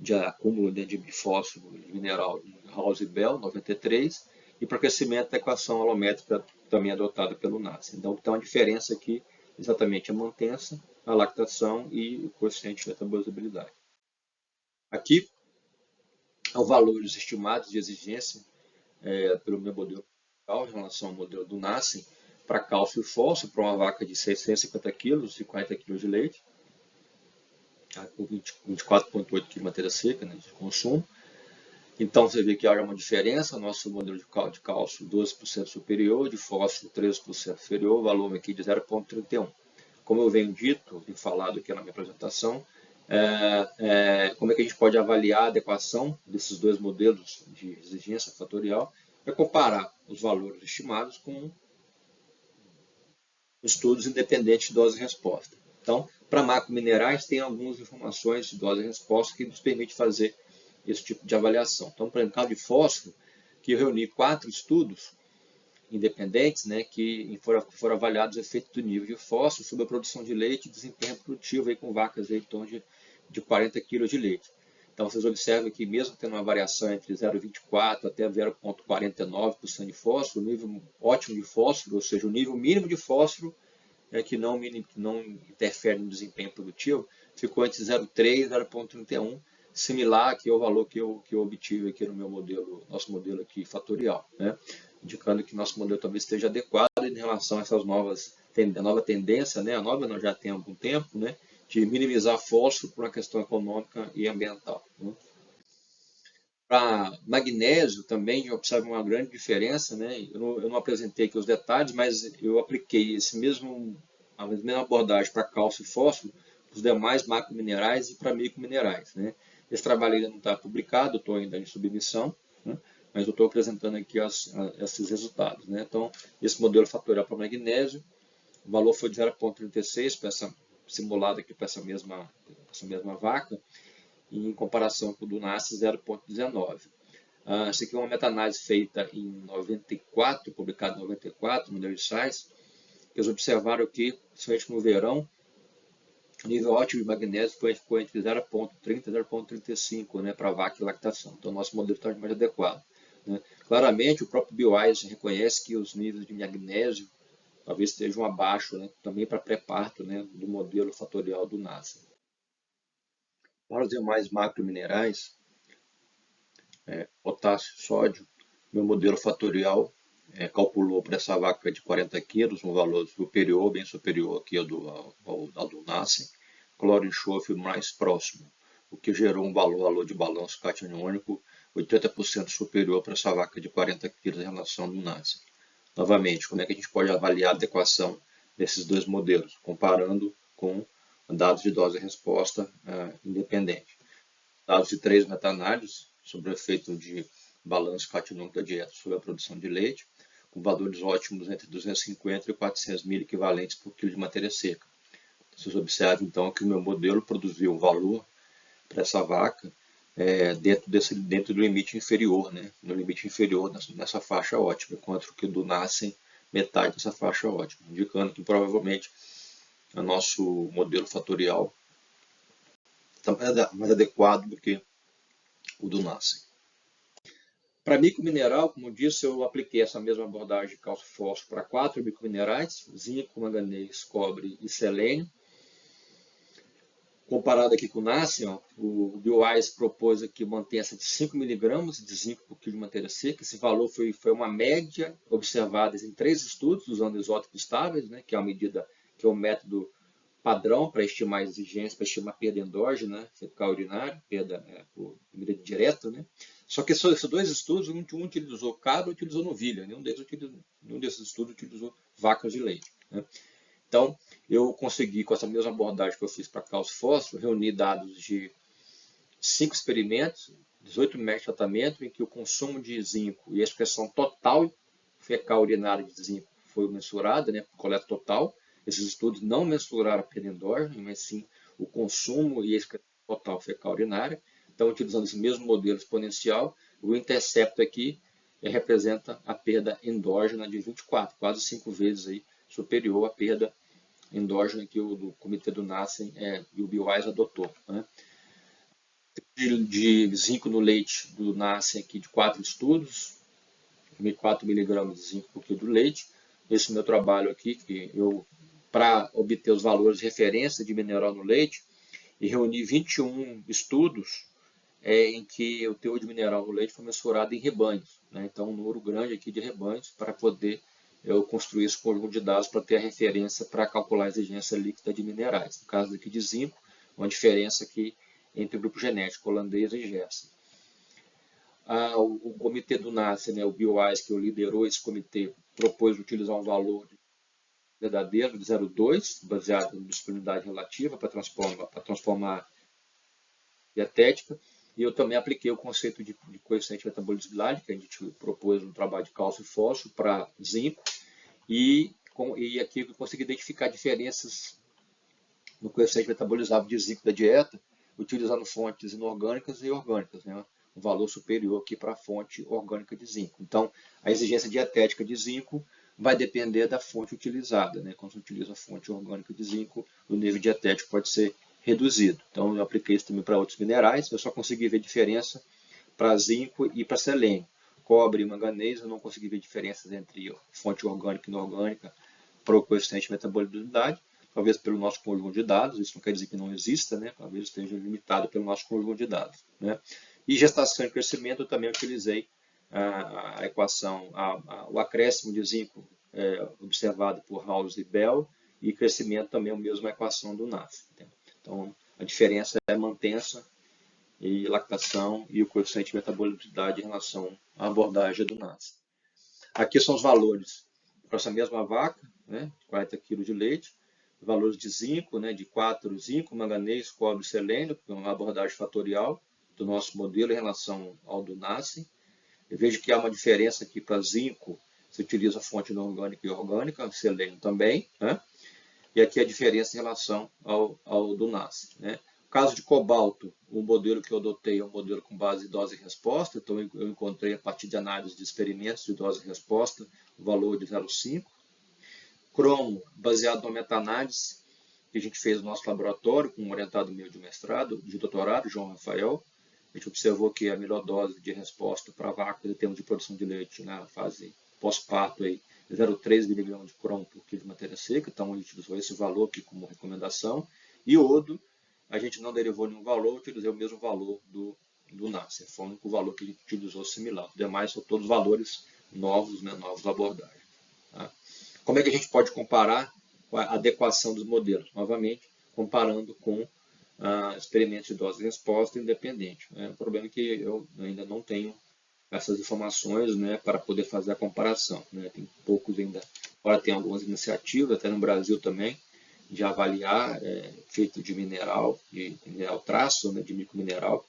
de acúmulo de fósforo mineral de House e Bell, 93, e para crescimento a equação alométrica também adotada pelo NASCE. Então, tem uma diferença aqui, exatamente a mantença, a lactação e o coeficiente de metabolização. Aqui, os valores estimados de exigência pelo meu modelo em relação ao modelo do NASCE para cálcio e fósforo para uma vaca de 650 kg e 40 kg de leite, com 24,8 kg de matéria seca, né, de consumo. Então, você vê que há uma diferença, nosso modelo de cálcio 12% superior, de fósforo 13% inferior, valor aqui de 0,31. Como eu venho dito e falado aqui na minha apresentação, como é que a gente pode avaliar a adequação desses dois modelos de exigência fatorial? É comparar os valores estimados com estudos independentes de dose e resposta. Então, para macrominerais, tem algumas informações de dose e resposta que nos permite fazer esse tipo de avaliação. Então, para o caso de fósforo, que eu reuni 4 estudos independentes, né, que foram avaliados o efeito do nível de fósforo sobre a produção de leite e desempenho produtivo aí com vacas aí, em torno de 40 kg de leite. Então, vocês observam que mesmo tendo uma variação entre 0,24 até 0,49% de fósforo, o nível ótimo de fósforo, ou seja, o nível mínimo de fósforo que não interfere no desempenho produtivo, ficou entre 0,3 e 0,31, similar aqui ao valor que eu obtive aqui no meu modelo, nosso modelo aqui fatorial, né? Indicando que nosso modelo talvez esteja adequado em relação a essas nova tendência, né? A nova nós já temos há algum tempo, né? De minimizar fósforo por uma questão econômica e ambiental, né? Para magnésio também eu observo uma grande diferença, né? Eu não apresentei aqui os detalhes, mas eu apliquei a mesma abordagem para cálcio e fósforo, para os demais macrominerais e para microminerais, né? Esse trabalho ainda não está publicado, estou ainda em submissão, né? Mas eu estou apresentando aqui esses resultados, né? Então, esse modelo fatorial para magnésio, o valor foi de 0,36 simulado aqui para essa mesma vaca, e em comparação com o do NASCE, 0,19. Essa aqui é uma meta-análise feita em 94, publicada em 94, no New Science, que eles observaram que, principalmente no verão, o nível ótimo de magnésio ficou entre 0,30 e 0,35, né, para vaca e lactação. Então, nosso modelo está mais adequado, né? Claramente, o próprio BioWise reconhece que os níveis de magnésio talvez estejam abaixo, né, também para pré-parto, né, do modelo fatorial do NASCE. Para os demais macrominerais, potássio e sódio, meu modelo fatorial calculou para essa vaca de 40 quilos um valor superior, bem superior aqui ao do NASCE, cloro e enxofre mais próximo, o que gerou um valor de balanço cationiônico 80% superior para essa vaca de 40 quilos em relação ao do NASCE. Novamente, como é que a gente pode avaliar a adequação desses dois modelos, comparando com dados de dose e resposta independente. Dados de 3 meta-análises sobre o efeito de balanço catinônico da dieta sobre a produção de leite, com valores ótimos entre 250 e 400 mil equivalentes por quilo de matéria seca. Vocês observam, então, que o meu modelo produziu um valor para essa vaca dentro do limite inferior, né? No limite inferior nessa faixa ótima, enquanto que do NASCE metade dessa faixa ótima, indicando que provavelmente o nosso modelo fatorial está mais adequado do que o do NASCE. Para micromineral, como eu disse, eu apliquei essa mesma abordagem de cálcio e fósforo para 4 microminerais, zinco, manganês, cobre e selênio. Comparado aqui com o NASCE, o BioWise propôs aqui mantenha-se de 5 mg de zinco por quilo de matéria seca. Esse valor foi uma média observada em 3 estudos usando isótopos estáveis, né, que é a medida, que é o método padrão para estimar exigência, para estimar perda endógena, fecal urinária, perda por medida direta, né? Só que esses dois estudos, um utilizou cabra, utilizou novilha, nenhum desses estudos utilizou vacas de leite, né? Então, eu consegui, com essa mesma abordagem que eu fiz para cálcio e fósforo, reunir dados de 5 experimentos, 18 métodos de tratamento, em que o consumo de zinco e a expressão total fecal urinária de zinco foi mensurada, né, por coleta total. Esses estudos não mensuraram a perda endógena, mas sim o consumo e a expressão total fecal urinária. Então, utilizando esse mesmo modelo exponencial, o intercepto aqui representa a perda endógena de 24, quase 5 vezes aí superior à perda endógena que o comitê do Nassen e o BioWise adotou, né? De zinco no leite do Nassen aqui de 4 estudos, 4 miligramas de zinco por quilo do leite. Esse meu trabalho aqui, que eu, para obter os valores de referência de mineral no leite, e reuni 21 estudos em que o teor de mineral no leite foi mensurado em rebanhos, né? Então, um número grande aqui de rebanhos para poder eu construir esse conjunto de dados para ter a referência para calcular a exigência líquida de minerais. No caso aqui de zinco, uma diferença aqui entre o grupo genético holandês e Gerson. O comitê do NACE, né, o BioWise, que liderou esse comitê, propôs utilizar um valor verdadeiro de 0,2, baseado em disponibilidade relativa, para transformar dietética. E eu também apliquei o conceito de coeficiente de metabolizabilidade, que a gente propôs no trabalho de cálcio e fósforo para zinco, e aqui eu consegui identificar diferenças no coeficiente metabolizável de zinco da dieta, utilizando fontes inorgânicas e orgânicas, né? Um valor superior aqui para a fonte orgânica de zinco. Então, a exigência dietética de zinco vai depender da fonte utilizada, né? Quando você utiliza a fonte orgânica de zinco, o nível dietético pode ser reduzido. Então, eu apliquei isso também para outros minerais, eu só consegui ver diferença para zinco e para selênio. Cobre e manganês, eu não consegui ver diferenças entre fonte orgânica e inorgânica para o coeficiente de metabolicidade, talvez pelo nosso conjunto de dados, isso não quer dizer que não exista, né? Talvez esteja limitado pelo nosso conjunto de dados, né? E gestação e crescimento, eu também utilizei a equação, o acréscimo de zinco observado por House e Bell, e crescimento também é a mesma equação do NAF. Né? Então, a diferença é mantença e lactação e o coeficiente de metabolicidade em relação à abordagem do NAS. Aqui são os valores para essa mesma vaca, né, 40 kg de leite, valores de zinco, né, de 4 zinco, manganês, cobre e selênio, que é uma abordagem fatorial do nosso modelo em relação ao do NAS. Eu vejo que há uma diferença aqui para zinco, se utiliza a fonte inorgânica e orgânica, selênio também, né? E aqui a diferença em relação ao do NAS, né? No caso de cobalto, o modelo que eu adotei é um modelo com base em dose e resposta, então eu encontrei a partir de análise de experimentos de dose e resposta o valor de 0,5. Cromo, baseado na meta-análise que a gente fez no nosso laboratório, com um orientado meu de mestrado, de doutorado, João Rafael, a gente observou que a melhor dose de resposta para vacas em termos de produção de leite na fase pós-parto, 0,3 mg de cromo por quilo de matéria seca, então a gente usou esse valor aqui como recomendação. E iodo, a gente não derivou nenhum valor, utilizei o mesmo valor do NACER, foi o único valor que a gente utilizou similar. Os demais são todos valores novos, né, novos abordagens. Tá? Como é que a gente pode comparar a adequação dos modelos? Novamente, comparando com experimentos de dose e resposta independente. O problema é que eu ainda não tenho essas informações, né, para poder fazer a comparação. Né? Tem poucos ainda, agora tem algumas iniciativas, até no Brasil também, de avaliar efeito de mineral traço, né, de micromineral.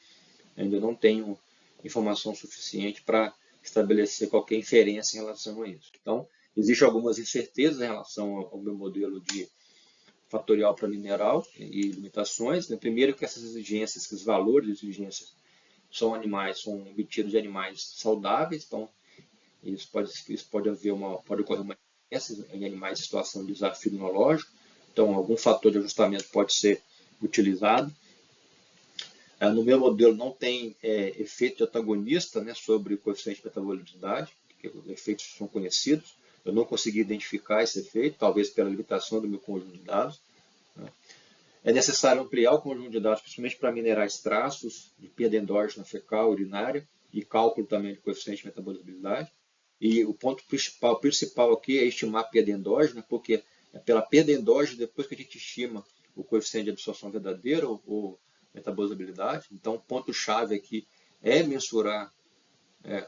Ainda não tenho informação suficiente para estabelecer qualquer inferência em relação a isso. Então, existem algumas incertezas em relação ao meu modelo de fatorial para mineral e limitações. Né? Primeiro que essas exigências, esses valores de exigências são obtidos de animais saudáveis, então isso pode ocorrer uma diferença em animais em situação de desafio imunológico, então algum fator de ajustamento pode ser utilizado. No meu modelo não tem efeito de antagonista, né, sobre o coeficiente de metabolicidade, porque os efeitos são conhecidos. Eu não consegui identificar esse efeito, talvez pela limitação do meu conjunto de dados. Né. É necessário ampliar o conjunto de dados, principalmente para minerais traços, de perda endógena fecal, urinária, e cálculo também de coeficiente de metabolicidade. E o ponto principal aqui é estimar a perda endógena, porque é pela perda endógena, depois que a gente estima o coeficiente de absorção verdadeira ou metabolizabilidade. Então, o ponto-chave aqui é mensurar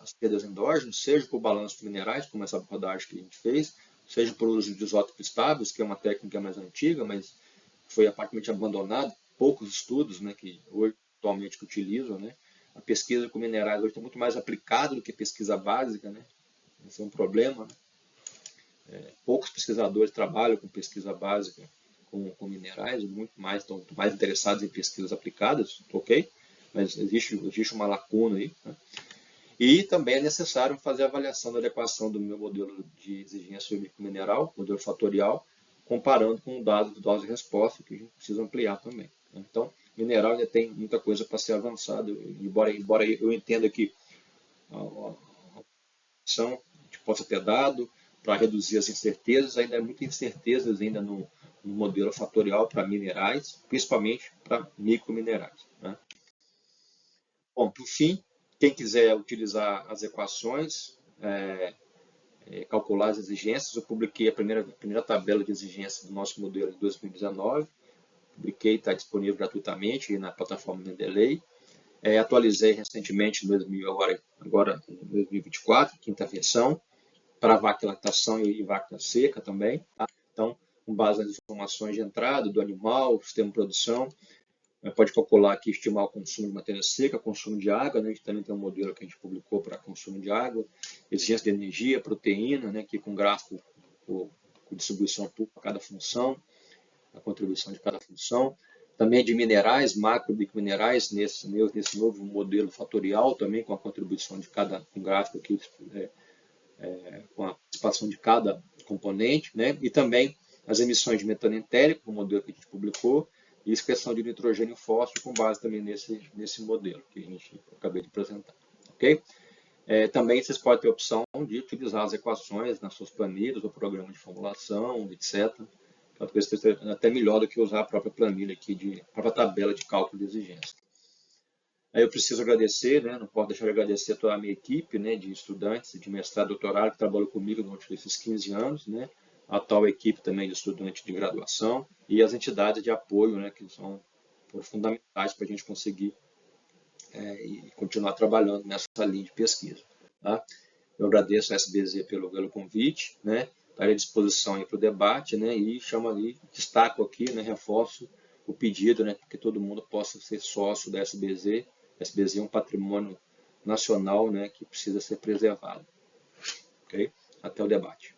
as perdas endógenas, seja por balanço de minerais, como essa abordagem que a gente fez, seja por uso de isótopos estáveis, que é uma técnica mais antiga, mas foi aparentemente abandonada, poucos estudos, né, que hoje atualmente que utilizam, né. A pesquisa com minerais hoje está muito mais aplicada do que pesquisa básica, né. Esse é um problema, né? Poucos pesquisadores trabalham com pesquisa básica com minerais, estão muito mais interessados em pesquisas aplicadas, ok? Mas existe uma lacuna aí, né? E também é necessário fazer a avaliação da adequação do meu modelo de exigência mineral, modelo fatorial, comparando com o dado de dose e resposta, que a gente precisa ampliar também, né? Então, mineral ainda tem muita coisa para ser avançada, embora eu entenda que a opção que possa ter dado para reduzir as incertezas, ainda há muitas incertezas ainda no modelo fatorial para minerais, principalmente para microminerais, né? Bom, por fim, quem quiser utilizar as equações, calcular as exigências, eu publiquei a primeira tabela de exigência do nosso modelo em 2019, publiquei, está disponível gratuitamente na plataforma Mendeley. Atualizei recentemente agora em 2024, quinta versão, para vaca lactação e vaca seca também, tá? Então, com base nas informações de entrada do animal, sistema de produção, pode calcular aqui, estimar o consumo de matéria seca, consumo de água, né? A gente também tem um modelo que a gente publicou para consumo de água, exigência de energia, proteína, né? Aqui com gráfico com distribuição para cada função, a contribuição de cada função. Também de minerais, macro e minerais, nesse novo modelo fatorial, também com a contribuição de com gráfico aqui, com a participação de cada componente, né? E também as emissões de metano entérico, o modelo que a gente publicou, e expressão de nitrogênio e fósforo com base também nesse modelo que eu acabei de apresentar, ok? Também vocês podem ter a opção de utilizar as equações nas suas planilhas, o programa de formulação, etc. Talvez seja até melhor do que usar a própria planilha aqui, a própria tabela de cálculo de exigência. Aí eu preciso agradecer, né, não posso deixar de agradecer a toda a minha equipe, né, de estudantes de mestrado e doutorado que trabalhou comigo durante esses 15 anos, né, a tal equipe também de estudantes de graduação e as entidades de apoio, né, que foram fundamentais para a gente conseguir e continuar trabalhando nessa linha de pesquisa, tá? Eu agradeço a SBZ pelo convite, né, estarei à disposição para o debate, né, e destaco aqui, né, reforço o pedido, né, que todo mundo possa ser sócio da SBZ. A SBZ é um patrimônio nacional, né, que precisa ser preservado. Okay? Até o debate.